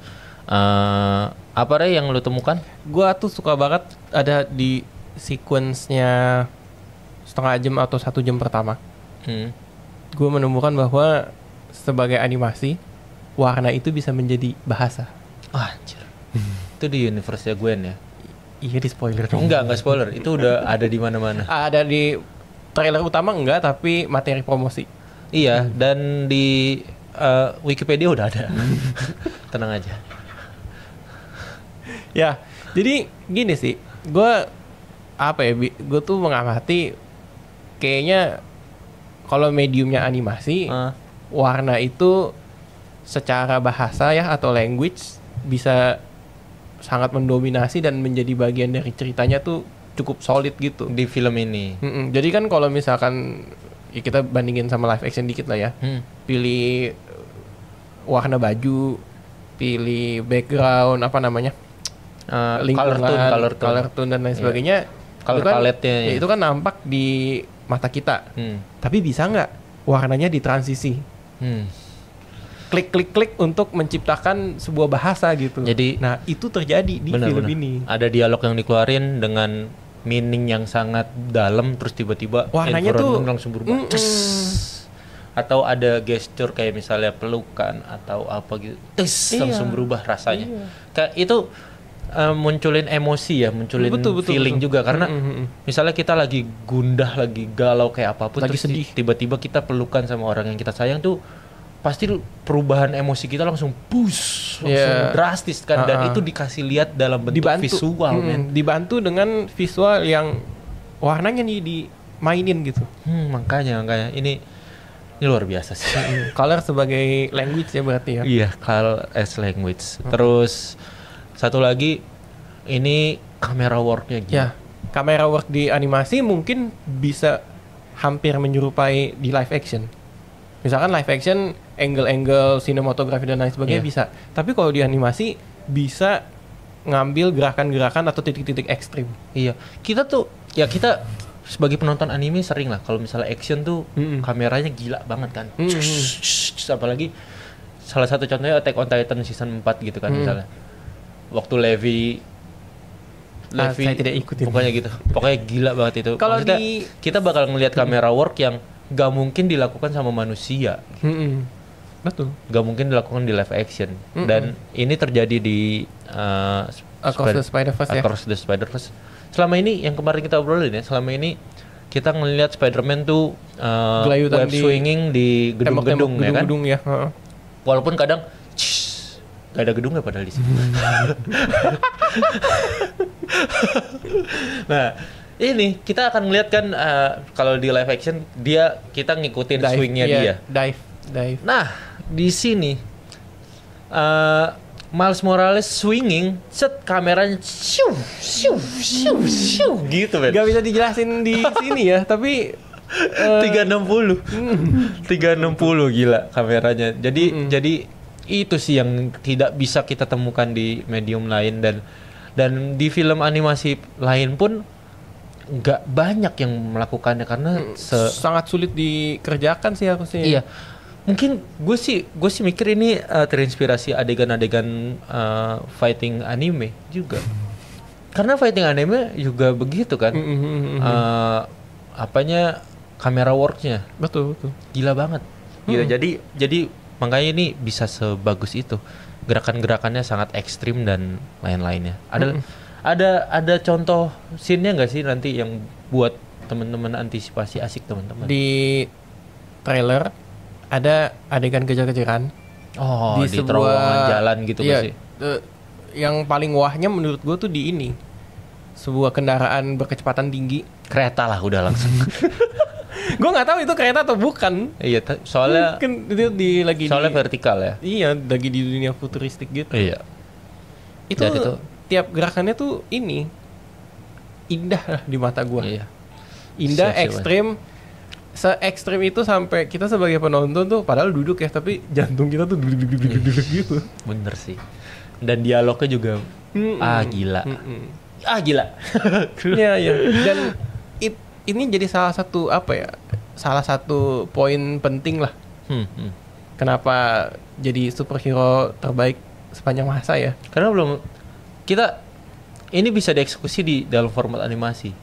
S1: apa deh yang lu temukan?
S2: Gua tuh suka banget ada di sequence-nya setengah jam atau 1 jam pertama. Gue menemukan bahwa sebagai animasi, warna itu bisa menjadi bahasa.
S1: Anjir. Itu di universe-nya Gwen ya?
S2: Iya, di spoiler dong.
S1: Enggak spoiler. Itu udah ada di mana-mana.
S2: Ada di trailer utama enggak, tapi materi promosi.
S1: Iya, dan di Wikipedia udah ada. Tenang aja.
S2: Ya, jadi gini sih, gue tuh mengamati kayaknya kalau mediumnya animasi, warna itu secara bahasa ya atau language bisa sangat mendominasi dan menjadi bagian dari ceritanya tuh cukup solid gitu
S1: di film ini.
S2: Jadi kan kalau misalkan ya kita bandingin sama live action dikit lah ya, pilih warna baju, pilih background apa namanya, color tone dan lain sebagainya,
S1: color palette-nya
S2: ya itu kan nampak di mata kita. Tapi bisa nggak warnanya ditransisi, klik untuk menciptakan sebuah bahasa gitu.
S1: Jadi,
S2: nah itu terjadi di film ini.
S1: Ada dialog yang dikeluarin dengan meaning yang sangat dalam, terus tiba-tiba
S2: warnanya tuh
S1: langsung berubah. Atau ada gesture kayak misalnya pelukan atau apa gitu, langsung berubah rasanya. Kayak itu munculin emosi ya, munculin feeling juga karena misalnya kita lagi gundah, lagi galau kayak apapun,
S2: lagi
S1: terus
S2: sedih,
S1: tiba-tiba kita pelukan sama orang yang kita sayang tuh pasti perubahan emosi kita langsung langsung drastis kan, dan itu dikasih lihat dalam bentuk visual,
S2: dibantu dengan visual yang warnanya nih dimainin gitu.
S1: Makanya ini luar biasa sih.
S2: Color sebagai language ya berarti ya.
S1: Iya, color as language. Terus satu lagi ini kamera worknya gitu.
S2: Ya, kamera work di animasi mungkin bisa hampir menyerupai di live action. Misalkan live action angle-angle sinematografi dan lain sebagainya bisa. Tapi kalau di animasi bisa ngambil gerakan-gerakan atau titik-titik ekstrim.
S1: Iya. Kita sebagai penonton anime sering lah kalau misalnya action tuh kameranya gila banget kan. Apalagi salah satu contohnya Attack on Titan season 4 gitu kan misalnya. Waktu Levi
S2: saya tidak ikutin.
S1: Pokoknya gila banget itu.
S2: Kalau
S1: kita bakal ngelihat kamera work yang gak mungkin dilakukan sama manusia.
S2: Betul.
S1: Gak mungkin dilakukan di live action. Dan ini terjadi di
S2: Across the Spider-Verse ya.
S1: Across the Spider-Verse. Selama ini yang kemarin kita obrolin ya, selama ini kita ngelihat Spider-Man tuh web swinging di gedung-gedung ya kan.
S2: Gedung ya.
S1: Walaupun kadang gak ada gedungnya padahal di sini. Nah, ini kita akan melihat kan kalau di live action kita ngikutin swingnya dia.
S2: Dive.
S1: Nah, di sini Miles Morales swinging, kameranya shoo gitu, men.
S2: Gak bisa dijelasin di sini ya, tapi
S1: 360 gila kameranya. Jadi itu sih yang tidak bisa kita temukan di medium lain, dan di film animasi lain pun nggak banyak yang melakukannya karena
S2: sangat sulit dikerjakan sih harusnya.
S1: Iya, Mungkin gue sih mikir ini terinspirasi adegan-adegan fighting anime juga. Karena fighting anime juga begitu kan. Apanya kamera worknya.
S2: Betul.
S1: Gila banget. Gitu. Jadi makanya ini bisa sebagus itu. Gerakan-gerakannya sangat ekstrim dan lain-lainnya. Ada contoh scene-nya nggak sih nanti yang buat teman-teman antisipasi asik teman-teman?
S2: Di trailer ada adegan kejar-kejaran.
S1: Di terowongan jalan gitu
S2: iya,
S1: sih.
S2: Yang paling wahnya menurut gue tuh di ini. Sebuah kendaraan berkecepatan tinggi.
S1: Kereta lah udah langsung.
S2: Gue nggak tahu itu kereta atau bukan.
S1: Iya, soalnya
S2: kan itu soalnya
S1: vertikal ya.
S2: Iya, lagi di dunia futuristik gitu.
S1: Iya.
S2: Itu tiap gerakannya tuh ini indah lah di mata gue.
S1: Iya.
S2: Indah, ekstrim. Se-ekstrim itu sampai kita sebagai penonton tuh padahal duduk ya, tapi jantung kita tuh duduk gitu.
S1: Bener sih. Dan dialognya juga gila. Gila.
S2: Iya. Dan ini jadi salah satu poin penting lah. Kenapa jadi superhero terbaik sepanjang masa ya?
S1: Karena ini bisa dieksekusi di dalam format animasi.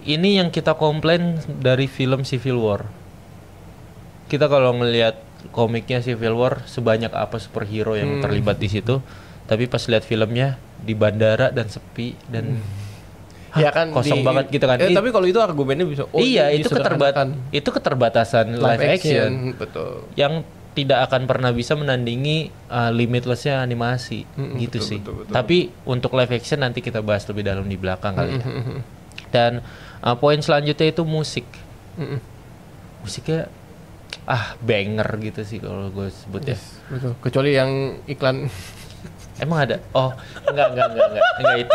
S1: Ini yang kita komplain dari film Civil War. Kita kalau ngelihat komiknya Civil War, sebanyak apa superhero yang terlibat di situ, tapi pas lihat filmnya di bandara dan sepi dan
S2: ya kan
S1: kosong banget gitu kan.
S2: Tapi kalau itu argumennya bisa.
S1: Itu keterbatasan live action.
S2: Betul.
S1: Yang tidak akan pernah bisa menandingi limitlessnya animasi gitu sih.
S2: Betul.
S1: Tapi untuk live action nanti kita bahas lebih dalam di belakang kali ya. Dan poin selanjutnya itu musik. Musiknya banger gitu sih kalau gue sebut ya.
S2: Betul. Kecuali yang iklan.
S1: Emang ada? Oh, enggak itu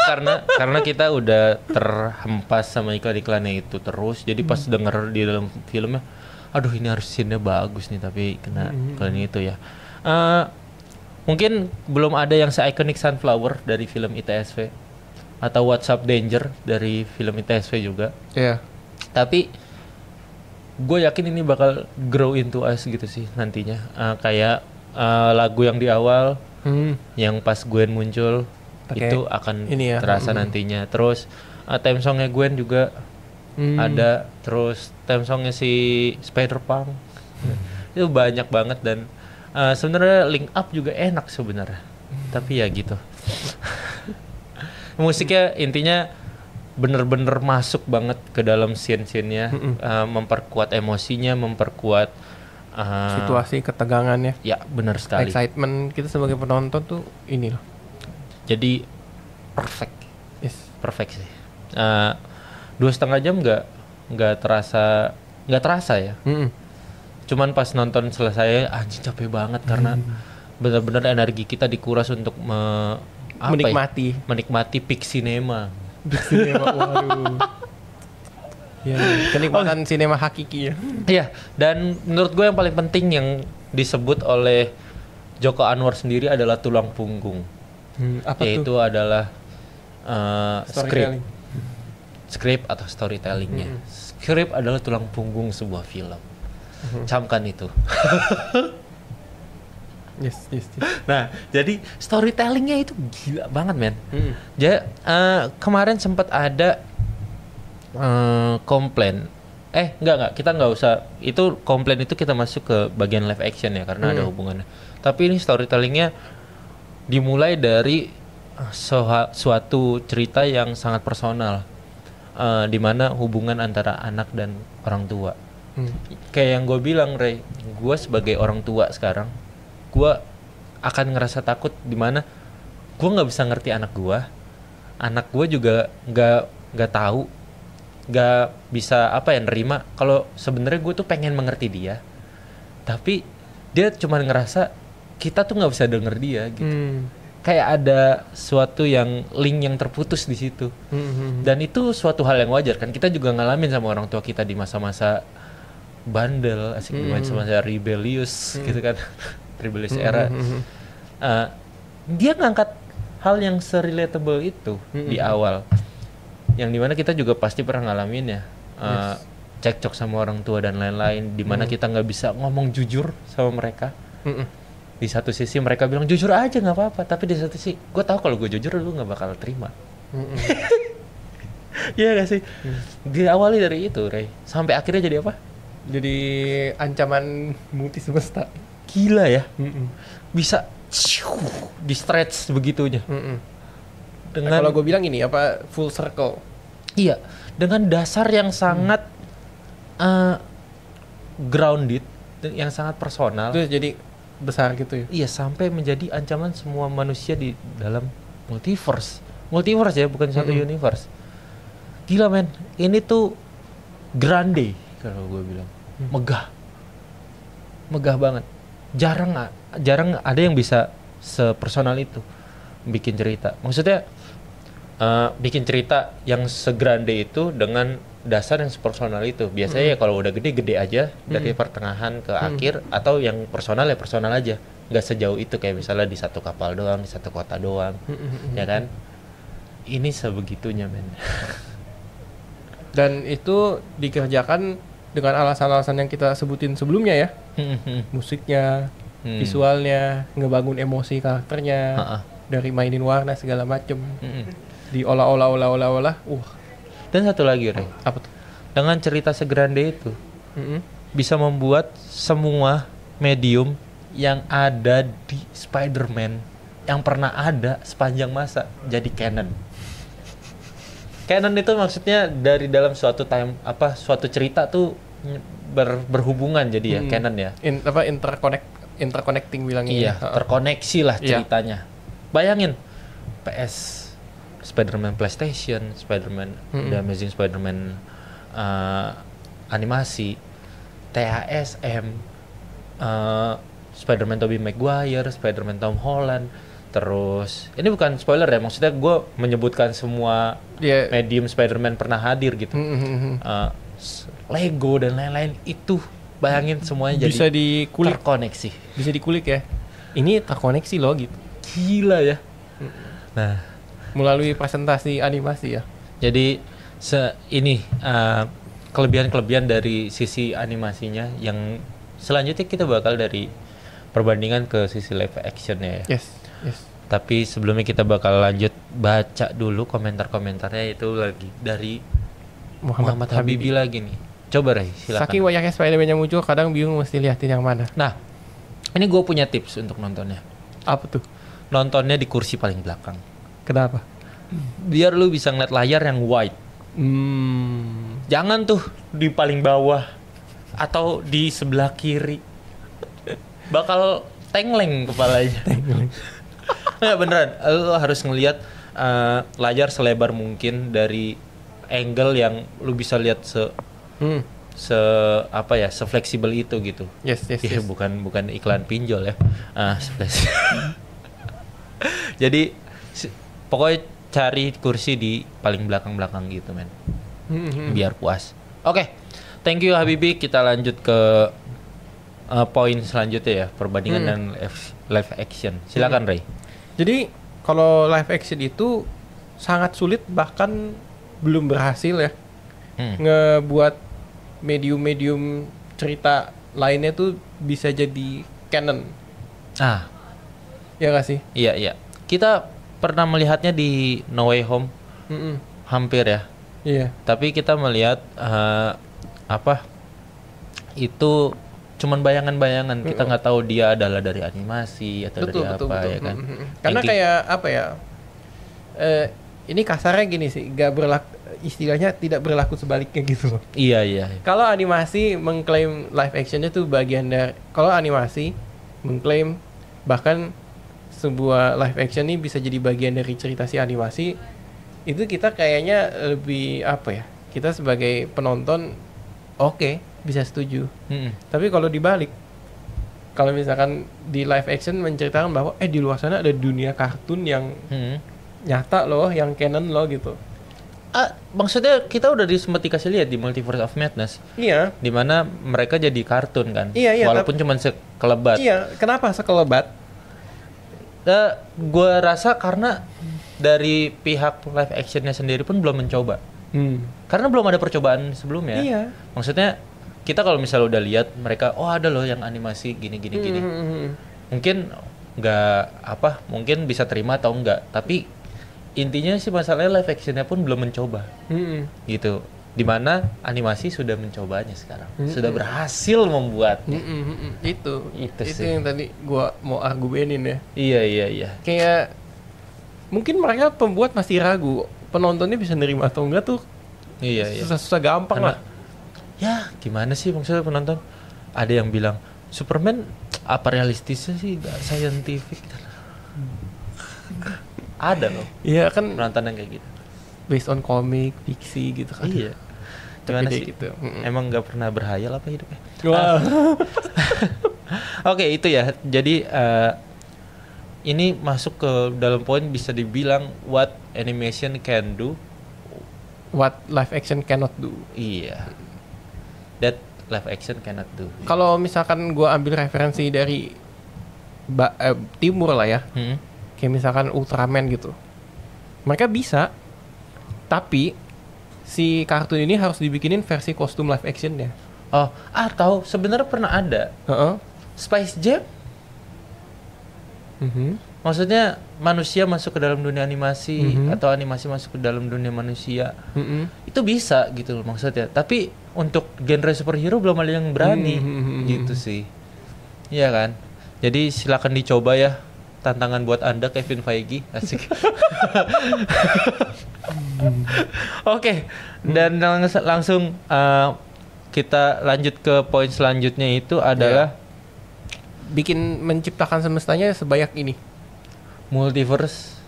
S1: karena kita udah terhempas sama iklan-iklannya itu terus. Jadi pas denger di dalam filmnya, aduh ini harus scene-nya bagus nih, tapi kena iklan itu ya. Mungkin belum ada yang se-iconic Sunflower dari film ITSV atau What's Up Danger dari film ITSV juga.
S2: Iya.
S1: Tapi gue yakin ini bakal grow into us gitu sih nantinya. Kayak lagu yang di awal, yang pas Gwen muncul, itu akan terasa nantinya. Terus theme songnya Gwen juga ada. Terus theme songnya si Spider-Punk itu banyak banget. Dan sebenarnya Link Up juga enak sebenarnya. Tapi ya gitu. Musiknya intinya bener-bener masuk banget ke dalam scene-scene-nya, memperkuat emosinya, memperkuat
S2: situasi ketegangannya.
S1: Ya benar sekali.
S2: Excitement kita sebagai penonton tuh ini loh.
S1: Jadi perfect.
S2: Yes.
S1: Perfect sih. 2,5 jam nggak terasa ya. Cuman pas nonton selesai anjing capek banget karena benar-benar energi kita dikuras untuk menikmati peak cinema.
S2: Waduh. Ya, kenikmatan sinema hakiki ya.
S1: Iya, dan menurut gue yang paling penting yang disebut oleh Joko Anwar sendiri adalah tulang punggung. Yaitu adalah script atau storytellingnya. Script adalah tulang punggung sebuah film. Camkan itu.
S2: Yes.
S1: Nah, jadi storytellingnya itu gila banget, men. Jadi kemarin sempat ada komplain. Enggak, kita nggak usah. Itu komplain itu kita masuk ke bagian live action ya, karena ada hubungannya. Tapi ini storytellingnya dimulai dari suatu cerita yang sangat personal, di mana hubungan antara anak dan orang tua. Kayak yang gue bilang, Ray, gue sebagai orang tua sekarang, gue akan ngerasa takut di mana gue nggak bisa ngerti anak gue juga nggak tahu, nggak bisa nerima kalau sebenarnya gue tuh pengen mengerti dia, tapi dia cuma ngerasa kita tuh nggak bisa denger dia gitu. Kayak ada suatu link yang terputus di situ. Dan itu suatu hal yang wajar kan, kita juga ngalamin sama orang tua kita di masa-masa bandel, asik di masa-masa rebellious gitu kan. Rebellious era. Dia ngangkat hal yang se-relatable itu di awal, yang dimana kita juga pasti pernah ngalamin ya. cekcok sama orang tua dan lain-lain, dimana kita nggak bisa ngomong jujur sama mereka. Di satu sisi mereka bilang jujur aja nggak apa-apa, tapi di satu sisi gue tahu kalau gue jujur lu nggak bakal terima. Iya gak sih? Diawali dari itu, Ray. Sampai akhirnya jadi apa?
S2: Jadi ancaman multi semesta.
S1: Gila ya. Bisa di stretch begitunya. Dengan
S2: kalau gue bilang ini apa, full circle.
S1: Iya, dengan dasar yang sangat grounded, yang sangat personal.
S2: Terus jadi besar gitu ya.
S1: Iya, sampai menjadi ancaman semua manusia di dalam multiverse. Multiverse ya, bukan satu universe. Gila men, ini tuh grande kalau gue bilang. Megah banget. Jarang ada yang bisa sepersonal itu bikin cerita. Maksudnya bikin cerita yang segrande itu dengan dasar yang sepersonal itu. Biasanya ya kalau udah gede aja dari pertengahan ke akhir, atau yang personal ya personal aja, nggak sejauh itu kayak misalnya di satu kapal doang, di satu kota doang, ya kan? Ini sebegitunya men.
S2: Dan itu dikerjakan dengan alasan-alasan yang kita sebutin sebelumnya ya. Musiknya, visualnya, ngebangun emosi karakternya, dari mainin warna segala macem, diolah-olah.
S1: Dan satu lagi, Ray.
S2: Apa tuh?
S1: Dengan cerita segrande itu, bisa membuat semua medium yang ada di Spider-Man yang pernah ada sepanjang masa jadi canon. Canon itu maksudnya dari dalam suatu suatu cerita tuh berhubungan jadi ya canon ya.
S2: Interconnecting bilangnya.
S1: Iya, terkoneksi lah ceritanya. Bayangin PS, Spider-Man PlayStation, Spider-Man The Amazing Spider-Man animasi, THSM, Spider-Man Tobey Maguire, Spider-Man Tom Holland. Terus, ini bukan spoiler ya, maksudnya gue menyebutkan semua medium Spider-Man pernah hadir gitu. Lego dan lain-lain itu, bayangin semuanya
S2: bisa
S1: jadi terkoneksi.
S2: Bisa dikulik ya. Ini terkoneksi loh gitu.
S1: Gila ya. Nah,
S2: melalui presentasi animasi ya.
S1: Jadi ini kelebihan-kelebihan dari sisi animasinya, yang selanjutnya kita bakal dari perbandingan ke sisi live actionnya ya.
S2: Yes.
S1: Tapi sebelumnya kita bakal lanjut baca dulu komentar-komentarnya, itu lagi dari Muhammad Habibi lagi nih. Coba Ray, silakan.
S2: Saking banyaknya Spider-Man yang muncul, kadang bingung mesti liatin yang mana.
S1: Nah, ini gue punya tips untuk nontonnya.
S2: Apa tuh?
S1: Nontonnya di kursi paling belakang.
S2: Kenapa?
S1: Biar lu bisa ngeliat layar yang wide. Jangan tuh di paling bawah atau di sebelah kiri. Bakal tengleng kepalanya. Nggak, beneran, lu harus ngelihat layar selebar mungkin dari angle yang lu bisa lihat se-fleksibel itu gitu.
S2: Yes.
S1: Bukan iklan pinjol ya. Jadi pokoknya cari kursi di paling belakang gitu men. Biar puas. Oke. Thank you Habibi, kita lanjut ke poin selanjutnya ya, perbandingan dan live action. Silakan Ray.
S2: Jadi kalau live action itu sangat sulit, bahkan belum berhasil ya ngebuat medium cerita lainnya tuh bisa jadi canon. Ya gak sih?
S1: Iya. Kita pernah melihatnya di No Way Home. Hampir ya.
S2: Iya.
S1: Tapi kita melihat itu cuman bayangan-bayangan. Kita nggak tahu dia adalah dari animasi atau betul. Ya kan.
S2: Karena kayak apa ya, ini kasarnya gini sih, istilahnya tidak berlaku sebaliknya gitu loh.
S1: Iya.
S2: Kalau animasi mengklaim live actionnya tuh bagian dari, kalau animasi mengklaim bahkan sebuah live action ini bisa jadi bagian dari cerita si animasi, itu kita kayaknya lebih kita sebagai penonton bisa setuju. Tapi kalau dibalik, kalau misalkan di live action menceritakan bahwa di luar sana ada dunia kartun yang nyata loh, yang canon loh gitu.
S1: Maksudnya kita udah sempat dikasih lihat di Multiverse of Madness.
S2: Iya.
S1: Dimana mereka jadi kartun kan.
S2: Iya.
S1: Walaupun cuma sekelebat.
S2: Iya. Kenapa sekelebat?
S1: Gue rasa karena dari pihak live actionnya sendiri pun belum mencoba. Karena belum ada percobaan sebelumnya.
S2: Iya.
S1: Maksudnya kita kalau misalnya udah lihat mereka, oh ada loh yang animasi gini. Mungkin mungkin bisa terima atau enggak. Tapi intinya sih masalahnya live actionnya pun belum mencoba. Gitu. Dimana animasi sudah mencobanya sekarang. Sudah berhasil membuatnya.
S2: Itu
S1: sih
S2: yang tadi gua mau argumenin ya.
S1: Iya.
S2: Kayak mungkin mereka pembuat masih ragu penontonnya bisa nerima atau enggak tuh.
S1: Iya.
S2: Susah gampang lah.
S1: Ya gimana sih maksudnya penonton? Ada yang bilang Superman apa realistisnya sih, gak scientific. Ada loh.
S2: Iya kan
S1: penonton yang kayak gitu.
S2: Based on komik, fiksi gitu kan.
S1: Iya. Gimana sih?
S2: Gitu.
S1: Emang gak pernah berhayal apa hidupnya?
S2: Wah.
S1: Oke, itu ya. Jadi ini masuk ke dalam poin bisa dibilang what animation can do,
S2: what live action cannot do.
S1: Iya. That live action cannot do.
S2: Kalau misalkan gue ambil referensi dari timur lah ya, kayak misalkan Ultraman gitu, mereka bisa, tapi si kartun ini harus dibikinin versi kostum live actionnya.
S1: Tahu sebenarnya pernah ada. Spice Jam. Maksudnya manusia masuk ke dalam dunia animasi atau animasi masuk ke dalam dunia manusia. Itu bisa gitu loh maksudnya. Tapi untuk genre superhero belum ada yang berani gitu sih. Iya kan? Jadi silakan dicoba ya. Tantangan buat Anda Kevin Feige. Asik. Oke. Dan langsung kita lanjut ke poin selanjutnya itu adalah
S2: menciptakan semestanya sebanyak ini.
S1: Multiverse.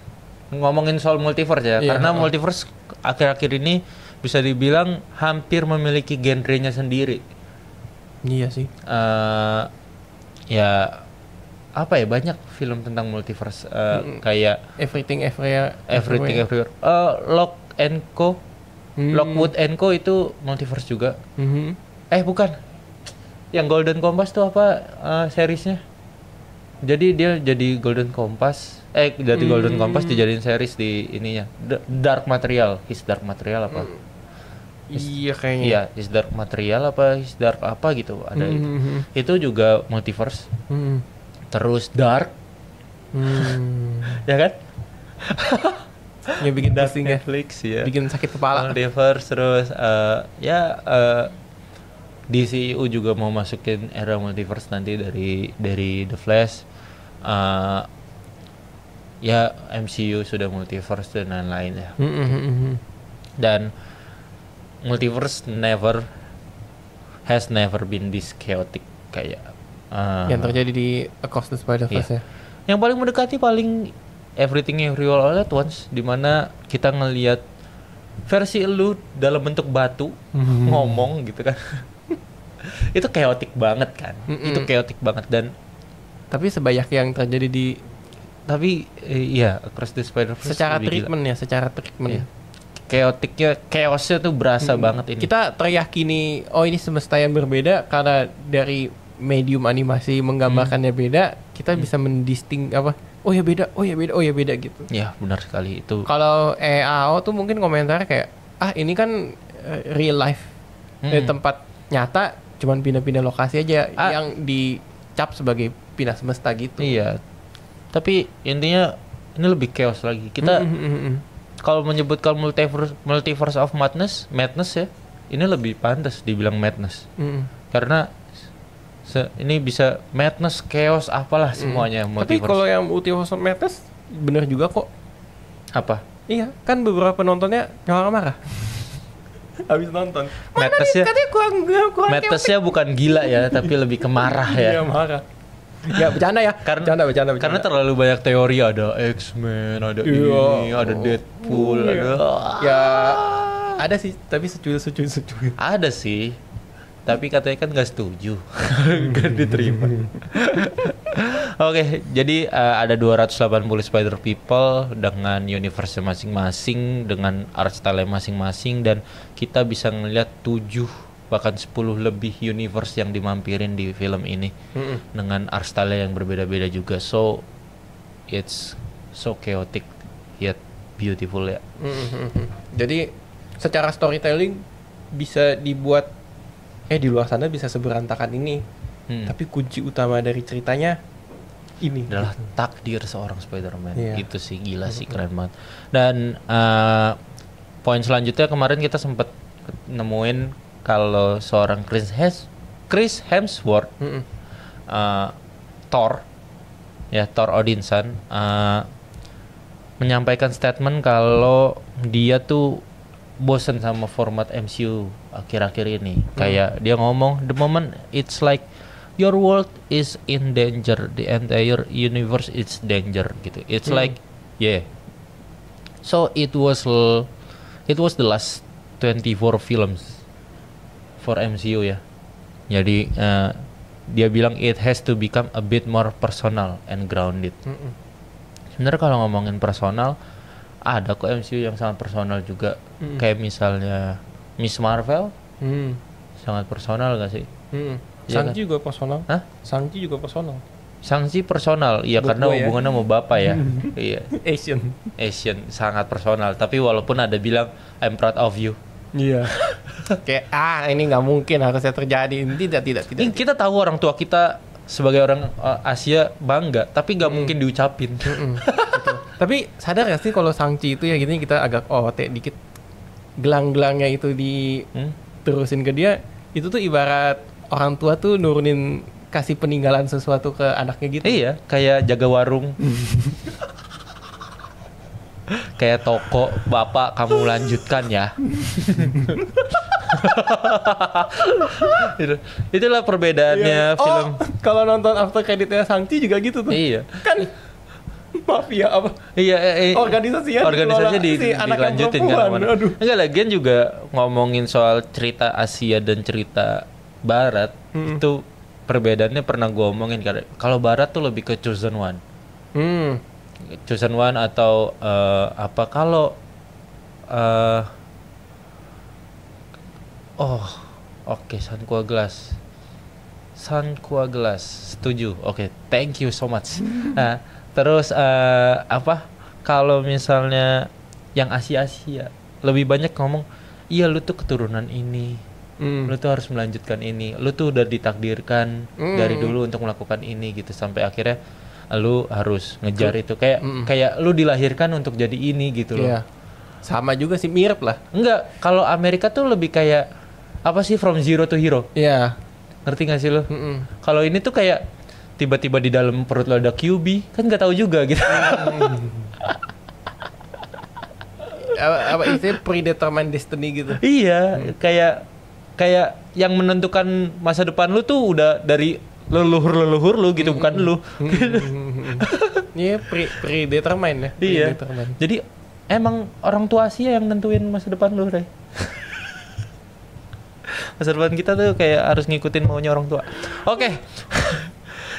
S1: Ngomongin soal multiverse ya, karena multiverse akhir-akhir ini bisa dibilang hampir memiliki genrenya sendiri.
S2: Iya sih.
S1: Ya apa ya, banyak film tentang multiverse kayak
S2: Everything Everywhere.
S1: Lock and Co. Lockwood and Co itu multiverse juga. Bukan. Yang Golden Compass tuh apa seriesnya? Jadi dia jadi Golden Compass. Dari Golden Compass dijadiin series di ininya. Dark Material, His Dark Material apa?
S2: Iya kayaknya.
S1: Iya, His Dark Material apa His Dark apa gitu ada itu. Itu juga multiverse. Terus Dark. Ya kan?
S2: Ya bikin pusing ya.
S1: Netflix ya.
S2: Bikin sakit kepala.
S1: Multiverse terus DCU juga mau masukin era multiverse nanti dari The Flash. MCU sudah multiverse dan lain-lain ya. Dan multiverse has never been this chaotic kayak
S2: yang terjadi di Across the Spider-Verse ya.
S1: Yang paling mendekati paling Everything Everywhere All at Once, di mana kita ngelihat versi lu dalam bentuk batu ngomong gitu kan. Itu chaotic banget kan. Itu chaotic banget dan
S2: tapi sebanyak yang terjadi di
S1: Across the Spider-Verse
S2: secara treatment.
S1: Iya. Chaosnya tuh berasa banget ini.
S2: Kita teriyakini ini semesta yang berbeda karena dari medium animasi menggambarkannya beda, kita bisa mendisting oh ya beda gitu.
S1: Ya, benar sekali itu.
S2: Kalau EAO tuh mungkin komentar kayak ini kan real life. Tempat nyata cuman pindah-pindah lokasi aja yang dicap sebagai pindah semesta gitu.
S1: Iya. Tapi intinya ini lebih chaos lagi. Kita kalau menyebutkan multiverse of madness ya, ini lebih pantas dibilang madness. Karena ini bisa madness, chaos, apalah semuanya multiverse.
S2: Tapi kalau yang multiverse of madness bener juga kok.
S1: Apa?
S2: Iya, kan beberapa penontonnya marah-marah. Habis nonton.
S1: Madness-nya bukan gila ya, tapi lebih kemarah ya.
S2: Iya, marah. Ya bercanda ya. Bercanda.
S1: Karena terlalu banyak teori, ada X-Men, ada ini, ada Deadpool, ada.
S2: Ya ada sih, tapi secuil.
S1: Ada sih. Tapi katanya kan gak setuju. Gak diterima. Oke, jadi ada 280 Spider People dengan universe masing-masing, dengan art style masing-masing, dan kita bisa ngeliat 7 bahkan 10 lebih universe yang dimampirin di film ini dengan art style yang berbeda-beda juga. So it's so chaotic yet beautiful ya.
S2: Jadi secara storytelling bisa dibuat di luar sana bisa seberantakan ini. Tapi kunci utama dari ceritanya ini
S1: adalah takdir seorang Spider-Man. Itu sih gila sih, keren banget. Dan poin selanjutnya kemarin kita sempat nemuin kalau seorang Chris Hemsworth, Thor Odinson menyampaikan statement kalau dia tuh bosen sama format MCU akhir-akhir ini. Kayak dia ngomong, the moment it's like your world is in danger, the entire universe is danger gitu. It's like so it was the last 24 films for MCU ya. Jadi dia bilang it has to become a bit more personal and grounded. Sebenarnya kalau ngomongin personal, ada kok MCU yang sangat personal juga. Kayak misalnya Miss Marvel, sangat personal gak sih?
S2: Shang-Chi juga personal.
S1: Hah?
S2: Shang-Chi juga personal.
S1: Shang-Chi personal, iya karena hubungannya sama bapak ya. Iya. Asian sangat personal. Tapi walaupun ada bilang I'm proud of you.
S2: Iya. Kayak ini nggak mungkin harusnya terjadi. Tidak.
S1: Kita tahu orang tua kita sebagai orang Asia bangga, tapi nggak mungkin diucapin.
S2: Tapi sadar gak sih kalau Shang-Chi itu ya gini kita agak dikit, gelang-gelangnya itu terusin ke dia, itu tuh ibarat orang tua tuh nurunin kasih peninggalan sesuatu ke anaknya gitu.
S1: Iya, kayak jaga warung. Kayak toko, bapak kamu lanjutkan ya. Itulah perbedaannya film.
S2: Kalau nonton after creditnya Shang-Chi juga gitu tuh.
S1: Iya.
S2: Kan mafia apa?
S1: Iya, organisasinya dilanjutin kan. Enggak, lagian juga ngomongin soal cerita Asia dan cerita Barat, itu perbedaannya pernah gue omongin. Kalau Barat tuh lebih ke chosen one. Chosen one atau kalau Sanqua Glass, setuju. Oke, thank you so much. Nah, terus kalau misalnya yang Asia lebih banyak ngomong, iya lu tuh keturunan ini, lu tuh harus melanjutkan ini, lu tuh udah ditakdirkan dari dulu untuk melakukan ini gitu, sampai akhirnya lu harus ngejar itu, kayak lu dilahirkan untuk jadi ini gitu loh.
S2: Iya. Sama juga sih, mirip lah.
S1: Enggak, kalau Amerika tuh lebih kayak apa sih, from zero to hero.
S2: Iya.
S1: Ngerti gak sih lo? Kalau ini tuh kayak tiba-tiba di dalam perut lo ada QB, kan nggak tahu juga gitu.
S2: Apa istilahnya predetermined destiny gitu.
S1: Iya, kayak yang menentukan masa depan lu tuh udah dari leluhur lu gitu, bukan lu.
S2: Iya, predetermined ya.
S1: Iya. Jadi emang orang tua Asia yang nentuin masa depan lu, Rey. Masa depan kita tuh kayak harus ngikutin maunya orang tua. Oke.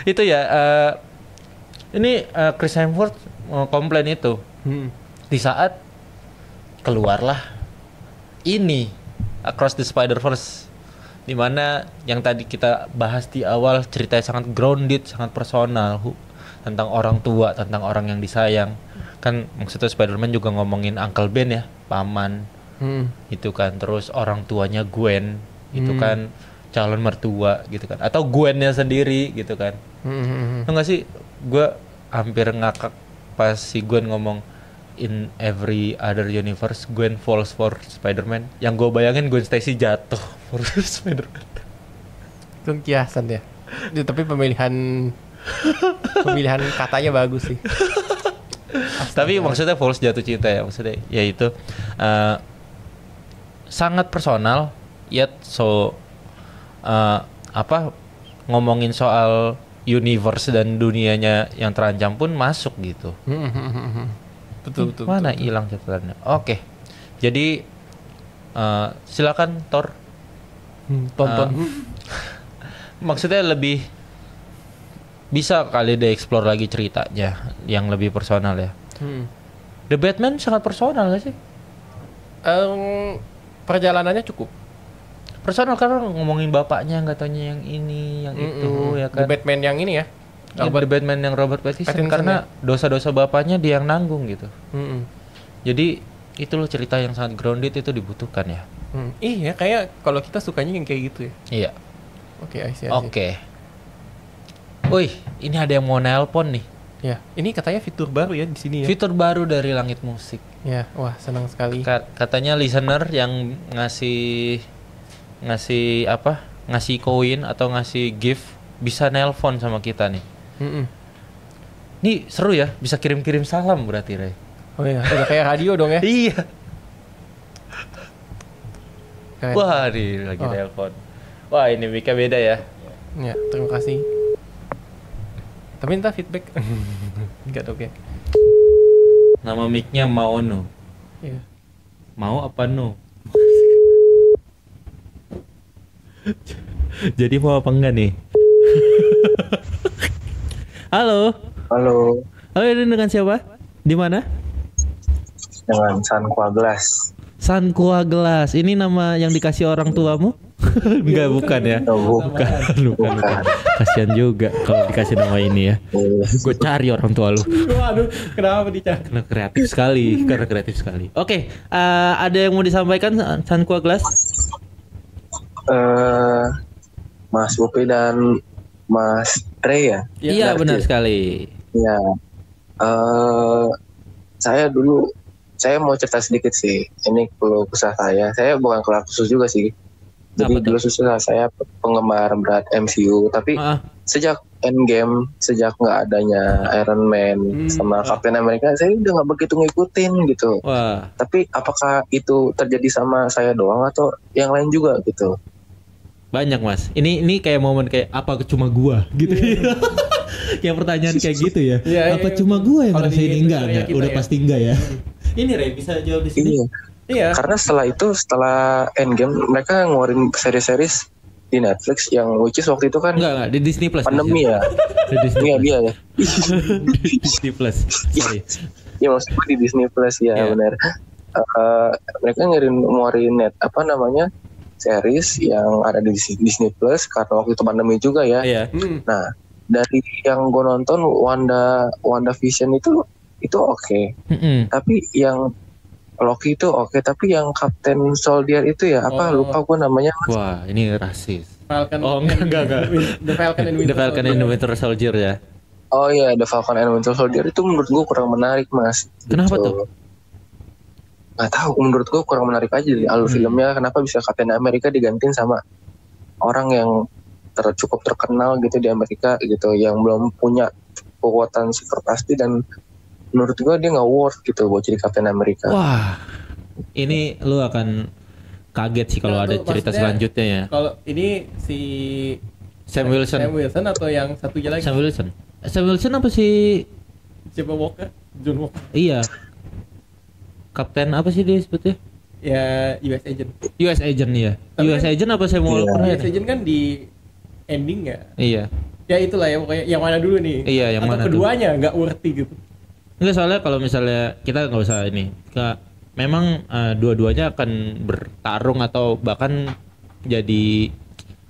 S1: Itu ya. Ini Chris Hemsworth komplain itu. Di saat keluarlah ini Across the Spider-Verse, dimana yang tadi kita bahas di awal, ceritanya sangat grounded, sangat personal, tentang orang tua, tentang orang yang disayang. Kan maksudnya Spider-Man juga ngomongin Uncle Ben ya, paman. Itu kan, terus orang tuanya Gwen, itu kan calon mertua gitu kan, atau Gwennya sendiri gitu kan. Enggak sih, gue hampir ngakak pas si Gwen ngomong in every other universe Gwen falls for Spider-Man. Yang gue bayangin Gwen Stacy jatuh for Spider-Man.
S2: Itu kiasan ya. Tapi pemilihan katanya bagus sih.
S1: Tapi maksudnya falls jatuh cinta ya, maksudnya yaitu sangat personal, yet ngomongin soal universe dan dunianya yang terancam pun masuk gitu.
S2: Betul.
S1: Mana hilang catatannya? Oke. Jadi silakan Thor
S2: tonton.
S1: Maksudnya lebih bisa kali dieksplor lagi ceritanya yang lebih personal ya. The Batman sangat personal gak sih?
S2: Perjalanannya cukup
S1: personal karena ngomongin bapaknya, nggak tanya yang ini, yang itu ya kan.
S2: The Batman yang ini ya.
S1: The Batman yang Robert Pattinson karena dosa-dosa bapaknya dia yang nanggung gitu. Jadi itu loh cerita yang sangat grounded itu dibutuhkan ya.
S2: Iya, kayak kalau kita sukanya yang kayak gitu ya.
S1: Iya.
S2: Oke, I see.
S1: Oke. Wih, ini ada yang mau nelpon nih.
S2: Ya, ini katanya fitur baru ya di sini ya.
S1: Fitur baru dari Langit Musik.
S2: Ya, wah senang sekali.
S1: Katanya listener yang ngasih apa? Ngasih koin atau ngasih gift bisa nelpon sama kita nih. Ini seru ya, bisa kirim-kirim salam berarti, Ray.
S2: Oh iya, udah kayak radio dong ya.
S1: Iya.
S2: Keren.
S1: Wah, lagi nelpon. Wah, ini mic-nya beda ya.
S2: Ya, terima kasih. Tapi entah feedback. Enggak tahu ya.
S1: Nama mic-nya Maono.
S2: Iya.
S1: Mau apa no? Jadi mau apa enggak nih? Halo.
S3: Halo,
S1: Halo, ini dengan siapa? Di mana?
S3: dengan Sanqua Glass.
S1: Sanqua Glass. Ini nama yang dikasih orang tuamu? Enggak, bukan ya.
S3: Oh,
S1: Bukan. Kasihan juga kalau dikasih nama ini ya. Gue cari orang tua lu.
S2: Waduh, kenapa dicari?
S1: Karena kreatif sekali. Oke, ada yang mau disampaikan Sanqua Glass?
S3: Mas Upi dan Mas Ray ya?
S1: Iya, benar sekali.
S3: Ya, saya mau cerita sedikit sih. Ini keluh kesah saya. Saya bukan keluh kesah juga sih. Jadi dulu susah saya penggemar berat MCU, tapi sejak Endgame, sejak nggak adanya Iron Man sama Captain America, saya udah nggak begitu ngikutin gitu.
S1: Wah.
S3: Tapi apakah itu terjadi sama saya doang atau yang lain juga gitu?
S1: Banyak mas. Ini kayak momen kayak apa cuma gua gitu. Yang pertanyaan kayak gitu ya. Apa cuma gua yang ngerasain enggak? Udah pasti enggak ya. Ini Ray bisa jawab di sini.
S3: Iya. Karena setelah Endgame mereka ngeluarin seri-series di Netflix yang which is waktu itu kan
S1: enggak di Disney Plus.
S3: Pandemi ya.
S1: Di Disney
S3: Iya dia ya.
S1: Di Disney Plus. Sorry.
S3: Ya maksudnya di Disney Plus ya benar. Mereka ngeluarin series yang ada di Disney Plus karena waktu itu pandemi juga ya.
S1: Iya.
S3: Nah, dari yang gue nonton WandaVision itu oke. Tapi yang Loki itu oke, tapi yang Captain Soldier itu ya lupa gue namanya.
S1: Wah, ini rasis.
S2: Falcon.
S1: Oh enggak.
S2: The Falcon and
S1: Winter Soldier ya.
S3: Oh iya, The Falcon and Winter Soldier itu menurut gue kurang menarik mas.
S1: Kenapa
S3: gitu.
S1: tuh?
S3: Gak tahu, menurut gue kurang menarik aja alur filmnya. Kenapa bisa Captain America digantiin sama orang yang cukup terkenal gitu di Amerika gitu, yang belum punya kekuatan super pasti, dan menurut gue dia nggak worth gitu buat jadi Captain America.
S1: Wah, ini lu akan kaget sih kalau ada cerita selanjutnya ya.
S2: Kalau ini si
S1: Sam Wilson
S2: atau yang satunya lagi?
S1: Sam Wilson apa sih?
S2: Siapa Walker? John Walker.
S1: Iya. Kapten apa sih dia sebutnya?
S2: Ya US Agent
S1: ya.
S2: Tapi
S1: US
S2: kan,
S1: Agent apa Sam Walker?
S2: US Agent kan di ending ya.
S1: Iya.
S2: Ya itulah ya, pokoknya yang mana dulu nih?
S1: Iya, yang
S2: atau
S1: mana
S2: keduanya nggak worthy gitu?
S1: Enggak, soalnya kalau misalnya kita nggak usah ini, memang dua-duanya akan bertarung atau bahkan jadi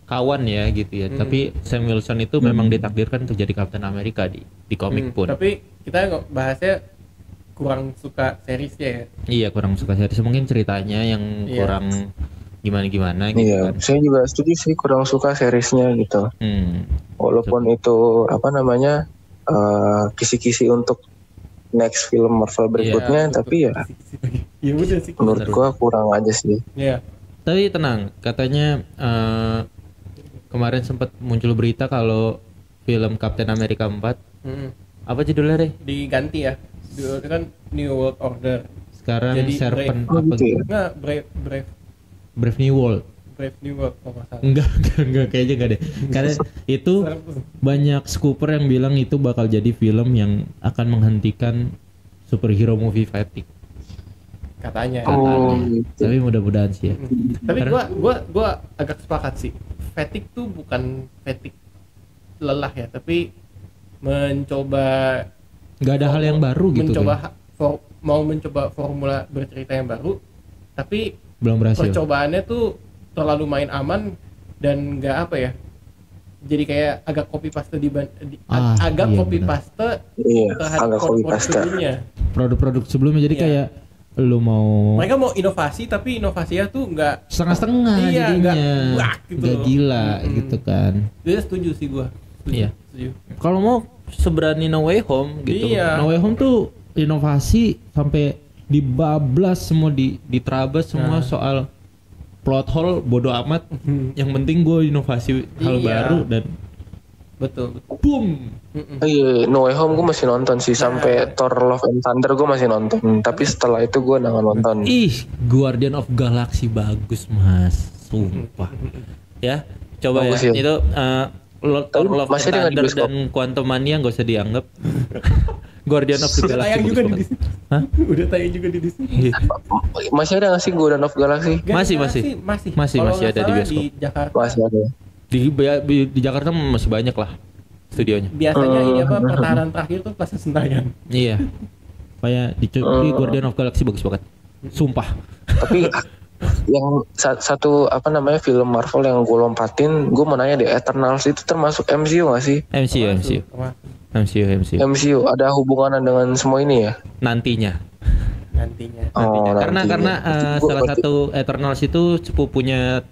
S1: kawan ya gitu ya. Tapi Sam Wilson itu memang ditakdirkan untuk jadi Captain America di komik pun.
S2: Tapi kita bahasnya kurang suka seriesnya ya.
S1: Iya, kurang suka series, mungkin ceritanya yang kurang gimana gitu kan.
S3: Saya juga setuju sih, kurang suka seriesnya gitu. Walaupun itu kisi-kisi untuk next film Marvel berikutnya, tapi ya
S2: udah sih.
S3: Menurut gua kurang aja sih.
S2: Iya.
S1: Tapi tenang, katanya kemarin sempat muncul berita kalau film Captain America 4 apa judulnya Re?
S2: Diganti ya. Dulu kan New World Order.
S1: Sekarang
S2: jadi
S1: Serpent
S3: Brave.
S1: apa gitu?
S2: Enggak,
S1: Brave New World.
S2: Brave New World kalau salah.
S1: Enggak kayaknya enggak deh. Karena itu banyak scooper yang bilang itu bakal jadi film yang akan menghentikan superhero movie fatigue.
S2: Katanya.
S3: Gitu.
S1: Tapi mudah-mudahan sih ya.
S2: Tapi gua agak sepakat sih. Fatigue tuh bukan fatigue lelah ya, tapi mencoba
S1: nggak ada hal yang baru gitu kan.
S2: Mau mencoba formula bercerita yang baru, tapi
S1: belum berhasil.
S2: Percobaannya tuh terlalu main aman dan nggak apa ya, jadi kayak agak copy paste copy paste terhadap produk sebelumnya.
S1: Produk sebelumnya jadi kayak lu mau
S2: mereka mau inovasi tapi inovasinya tuh nggak
S1: setengah-setengah
S2: iya,
S1: jadinya
S2: gitu
S1: nggak gila gitu kan.
S2: Dia setuju sih gua.
S1: Iya.
S2: Setuju.
S1: Kalau mau seberani No Way Home gitu.
S2: Iya.
S1: No Way Home tuh inovasi sampai dibablas semua, diterabas semua soal plot hole bodo amat. Yang penting gue inovasi hal baru dan
S2: betul.
S1: Boom.
S3: Iya, No Way Home gue masih nonton sih sampai Thor Love and Thunder gue masih nonton. Tapi setelah itu gue nggak nonton.
S1: Ih, Guardian of Galaxy bagus mas, sumpah. Ya, coba
S3: bagus
S1: ya.
S3: Ya.
S1: Itu Thor Love and
S3: masih ada nggak di
S1: Thunder
S3: bioskop?
S1: dan Quantum Mania nggak usah dianggap. Guardian of the
S2: Udah
S1: Galaxy
S2: tayang
S1: bagus
S2: juga di
S1: banget.
S2: Disney.
S1: Hah?
S2: Udah tayang juga di Disney.
S3: Masih ada nggak sih Guardian of Galaxy?
S1: Masih.
S2: Masih
S1: Masih ada di
S2: salah
S1: bioskop.
S2: di Jakarta.
S3: Masih ada.
S1: Di Jakarta masih banyak lah studionya.
S2: Biasanya ini apa pertahanan terakhir tuh Plaza Senayan.
S1: Iya. Kayak di Guardian of Galaxy bagus banget. Sumpah.
S3: Tapi yang satu apa namanya film Marvel yang gue lompatin, gue mau nanya deh, Eternals itu termasuk MCU nggak sih? MCU ada hubungan dengan semua ini ya?
S1: Nantinya.
S3: Oh,
S1: Karena salah satu Eternals itu sepupunya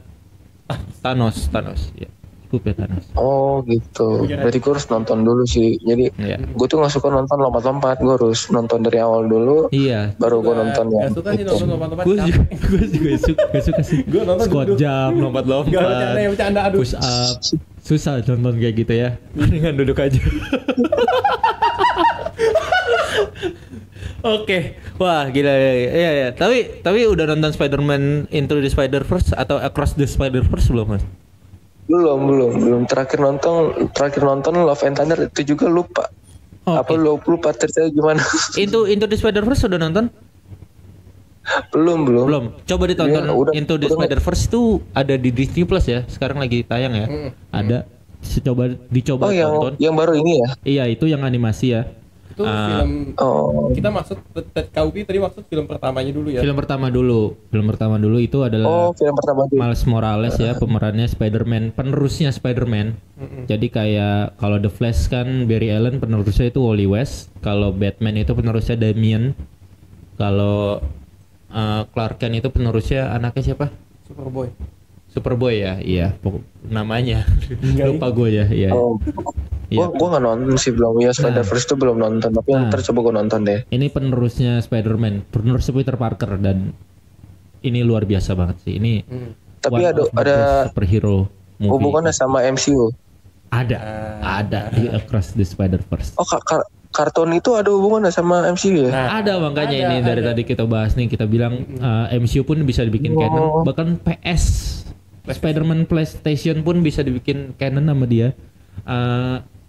S1: Thanos ya. Sepupunya Thanos.
S3: Oh gitu. Berarti gue harus nonton dulu sih. Jadi gue tuh nggak suka nonton lompat-lompat. Gue harus nonton dari awal dulu.
S1: Iya.
S3: Baru gue nonton yang.
S2: Gak suka sih nonton lompat-lompat.
S1: Gue juga suka sih.
S2: Gue nonton
S1: squat jump, lompat-lompat.
S2: Gak bercanda aduh.
S1: Push up. Susah nonton kayak gitu ya. Mendingan duduk aja. Oke. Wah, gila ya. Iya. Tapi udah nonton Spider-Man Into the Spider-Verse atau Across the Spider-Verse belum, Mas?
S3: Belum. Terakhir nonton Love and Thunder itu juga lupa. Apa lupa ceritanya gimana?
S1: Into the Spider-Verse udah nonton?
S3: Belum.
S1: Coba ditonton.
S3: Ya,
S1: Into the Spider-Verse itu ada di Disney Plus ya. Sekarang lagi tayang ya. Ada. Dicoba tonton.
S3: Yang baru ini ya?
S1: Iya, itu yang animasi ya.
S2: Itu film kita maksud KUP tadi maksud film pertamanya dulu ya.
S1: Film pertama dulu itu adalah
S3: film pertama dulu.
S1: Miles Morales ya, pemerannya Spider-Man, penerusnya Spider-Man. Jadi kayak kalau The Flash kan Barry Allen, penerusnya itu Wally West. Kalau Batman itu penerusnya Damian. Kalau Clark Kent itu penerusnya anaknya siapa? Superboy ya, iya namanya. Lupa gue ya, iya.
S3: Gue nggak nonton sih belum ya, Spider-Verse itu belum nonton, tapi ntar coba gue nonton deh.
S1: Ini penerusnya Spider-Man, penerusnya Peter Parker, dan ini luar biasa banget sih. Ini
S3: tapi ada
S1: superhero movie.
S3: Hubungannya sama MCU?
S1: Ada di Across the Spider-Verse.
S3: Oh, kartun itu ada hubungannya sama MCU ya?
S1: Ada, makanya ini dari tadi kita bahas nih, kita bilang MCU pun bisa dibikin canon, bahkan Spider-Man PlayStation pun bisa dibikin canon sama dia.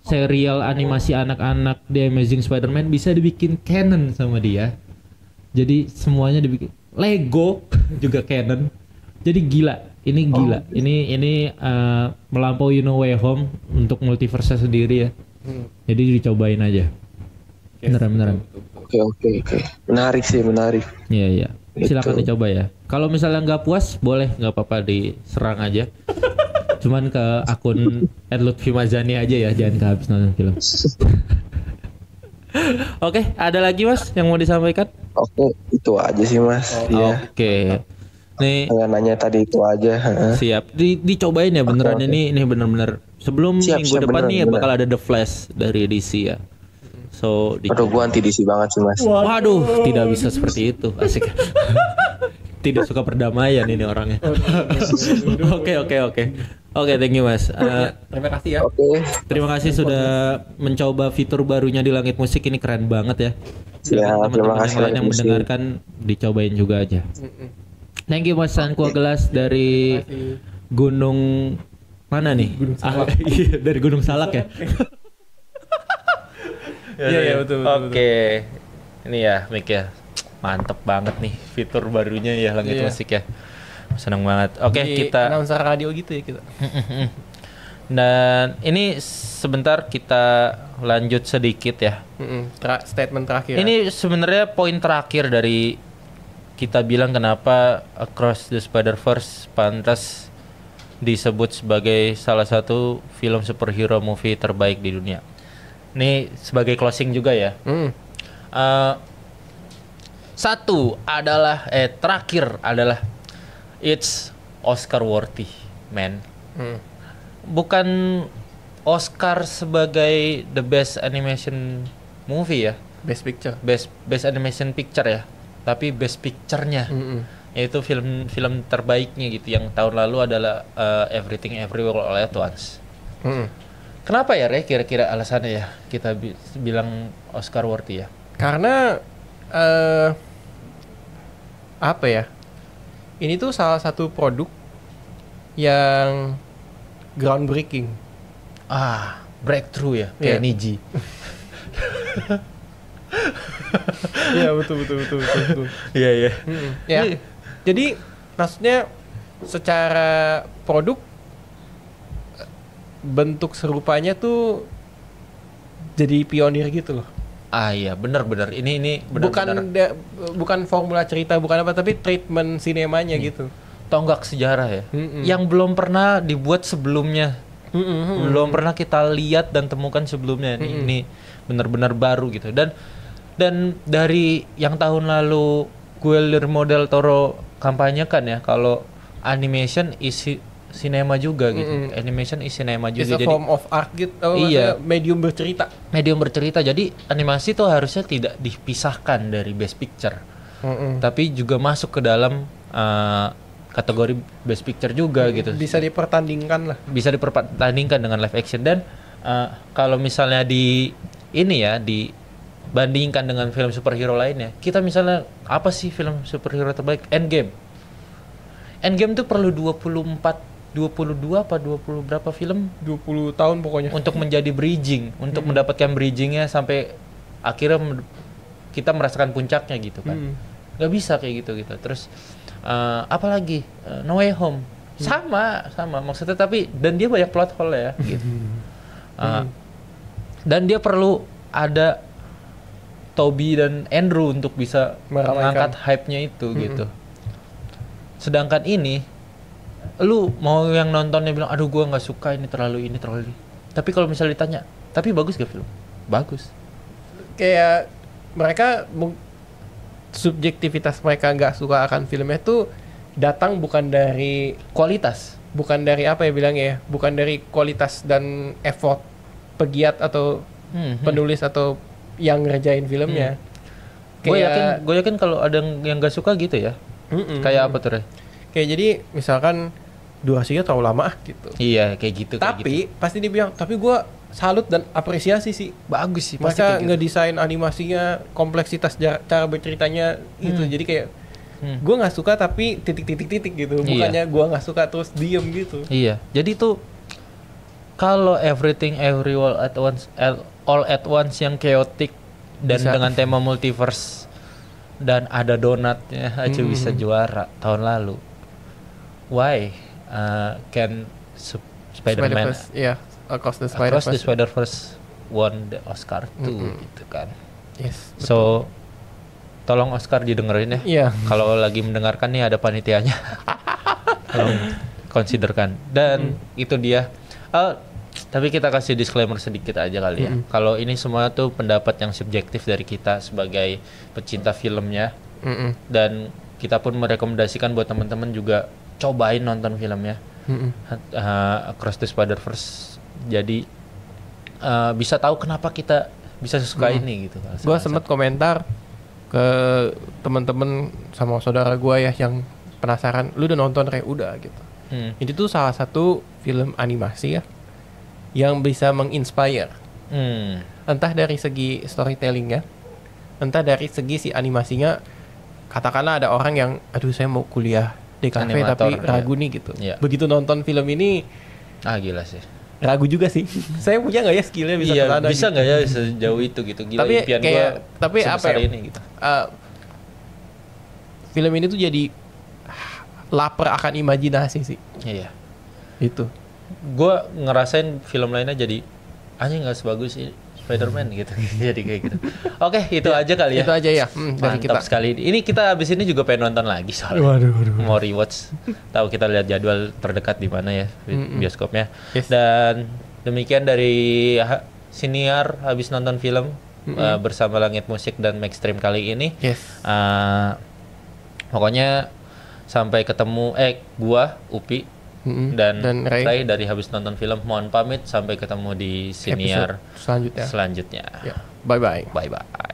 S1: Serial animasi anak-anak The Amazing Spider-Man bisa dibikin canon sama dia. Jadi semuanya dibikin. Lego juga canon. Jadi gila. Ini melampaui No Way Home untuk multiverse sendiri ya. Jadi dicobain aja. Beneran.
S3: Oke. Menarik.
S1: Iya. Silakan dicoba ya. Kalau misalnya nggak puas, boleh, nggak apa-apa, diserang aja. Cuman ke akun @lutfimazani aja ya, jangan kehabis nonton film. Oke, ada lagi Mas yang mau disampaikan?
S3: Oke, itu aja sih Mas.
S1: Oke. Nih
S3: nanya tadi itu aja.
S1: Siap. Dicobain ya beneran. Ini bener-bener sebelum minggu depan nih bakal ada The Flash dari DC ya. So,
S3: aduh, gua anti DC banget sih Mas.
S1: Waduh, tidak bisa seperti itu. Asik. Tidak suka perdamaian ini orangnya. Oke, thank you Mas.
S2: Terima kasih ya.
S1: Terima kasih sudah mencoba fitur barunya di Langit Musik, ini keren banget ya.
S3: Siap,
S1: teman-teman yang lain yang mendengarkan dicobain juga aja. Thank you Mas Sanqua Gelas dari Gunung mana nih?
S2: Gunung Salak.
S1: Dari Gunung Salak ya.
S2: Iya, betul.
S1: Oke. Ini ya mic ya. Mantep banget nih fitur barunya ya Langit Musik ya. Senang banget. Oke, kita
S2: announcer radio gitu ya kita.
S1: Dan ini sebentar kita lanjut sedikit ya.
S2: Statement terakhir.
S1: Ini sebenarnya poin terakhir dari kita bilang kenapa Across the Spider-Verse pantas disebut sebagai salah satu film superhero movie terbaik di dunia. Ini sebagai closing juga ya. Satu adalah terakhir adalah it's Oscar worthy, man. Bukan Oscar sebagai the best animation movie ya.
S2: Best picture.
S1: Best animation picture ya. Tapi best picture-nya. Yaitu film terbaiknya gitu yang tahun lalu adalah Everything Everywhere All at Once. Kenapa ya Re kira-kira alasannya ya kita bilang Oscar worthy ya?
S2: Karena apa ya? Ini tuh salah satu produk yang groundbreaking.
S1: Breakthrough ya, kayak Niji.
S2: Iya betul.
S1: Iya.
S2: Ya. Jadi maksudnya secara produk bentuk serupanya tuh jadi pionir gitu loh.
S1: Iya, benar. Ini benar.
S2: Bukan formula cerita, bukan apa, tapi treatment sinemanya gitu.
S1: Tonggak sejarah ya. Yang belum pernah dibuat sebelumnya. Belum pernah kita lihat dan temukan sebelumnya. Ini benar-benar baru gitu. Dan dari yang tahun lalu Guillermo del Toro kampanyekan ya, kalau animation isi sinema juga gitu. Animation is cinema juga.
S2: It's a form of art gitu.
S1: Iya.
S2: Medium bercerita. Jadi animasi tuh harusnya tidak dipisahkan dari best picture. Tapi juga masuk ke dalam kategori best picture juga gitu. Bisa dipertandingkan lah.
S1: Bisa dipertandingkan dengan live action. Dan kalau misalnya dibandingkan dengan film superhero lainnya, kita misalnya apa sih film superhero terbaik? Endgame tuh perlu 22 apa 20 berapa film?
S2: 20 tahun pokoknya.
S1: Untuk menjadi bridging, untuk mendapatkan bridgingnya sampai akhirnya kita merasakan puncaknya gitu kan. Gak bisa kayak gitu. Terus apalagi No Way Home sama maksudnya, tapi dan dia banyak plot hole ya gitu. Dan dia perlu ada Toby dan Andrew untuk bisa mengangkat hype-nya itu gitu. Sedangkan ini lu mau yang nontonnya bilang aduh gua nggak suka ini terlalu. Tapi kalau misalnya ditanya, tapi bagus gak film? Bagus.
S2: Kayak mereka subjektivitas mereka nggak suka akan filmnya tuh datang bukan dari
S1: kualitas,
S2: bukan dari apa ya bilangnya ya, bukan dari kualitas dan effort pegiat atau penulis atau yang ngerjain filmnya.
S1: Gue yakin kalau ada yang nggak suka gitu ya. Kayak apa tuh Re?
S2: Kayak jadi misalkan durasinya terlalu lama gitu.
S1: Iya kayak gitu.
S2: Tapi pasti dia bilang, tapi gue salut dan apresiasi sih.
S1: Bagus sih.
S2: Mereka ngedesain animasinya, kompleksitas cara berceritanya gitu. Jadi kayak gue nggak suka tapi titik gitu. Bukannya gue nggak suka terus diem gitu.
S1: Iya. Jadi tuh kalau Everything Everywhere All at Once yang chaotic dan dengan tema multiverse dan ada donatnya aja bisa juara tahun lalu. Why can Spider-Man
S2: Across the
S1: Spider-Verse won the Oscar too gitu kan.
S2: Yes.
S1: Betul. So tolong Oscar didengerin ya.
S2: Iya.
S1: Kalau lagi mendengarkan nih ada panitianya. Tolong considerkan. Dan itu dia. Tapi kita kasih disclaimer sedikit aja kali ya. Kalau ini semua tuh pendapat yang subjektif dari kita sebagai pecinta filmnya. Dan kita pun merekomendasikan buat teman-teman juga cobain nonton filmnya. Across the Spider-Verse. Jadi bisa tahu kenapa kita bisa suka ini gitu.
S2: Gue sempat komentar ke teman-teman sama saudara gue ya yang penasaran, lu udah nonton Re? Udah gitu. Ini tuh salah satu film animasi ya yang bisa menginspire. Entah dari segi storytellingnya, entah dari segi si animasinya. Katakanlah ada orang yang, aduh saya mau kuliah di kafe tapi ragu nih gitu. Begitu nonton film ini,
S1: gila sih.
S2: Ragu juga sih. Saya punya nggak ya skillnya bisa kesana?
S1: Bisa nggak gitu ya sejauh itu gitu. Gila,
S2: tapi
S1: impian
S2: kayak,
S1: gua
S2: tapi apa ya?
S1: Ini, gitu.
S2: Film ini tuh jadi lapar akan imajinasi sih.
S1: Iya.
S2: Itu.
S1: Gue ngerasain film lainnya jadi anjing nggak sebagus Spider-Man gitu. Jadi kayak gitu. Oke, itu aja kali ya.
S2: Itu aja ya.
S1: Dari kita sekali. Ini kita abis ini juga pengen nonton lagi soalnya.
S2: Waduh.
S1: Mau rewatch. Tahu kita lihat jadwal terdekat di mana ya bioskopnya.
S2: Yes.
S1: Dan demikian dari Siniar habis nonton film bersama Langit Musik dan Maxstream kali ini.
S2: Yes.
S1: Pokoknya sampai ketemu gua Upi dan Ray dari Habis Nonton Film mohon pamit, sampai ketemu di siniar
S2: selanjutnya.
S1: Selanjutnya.
S2: Yeah. Bye bye.
S1: Bye bye.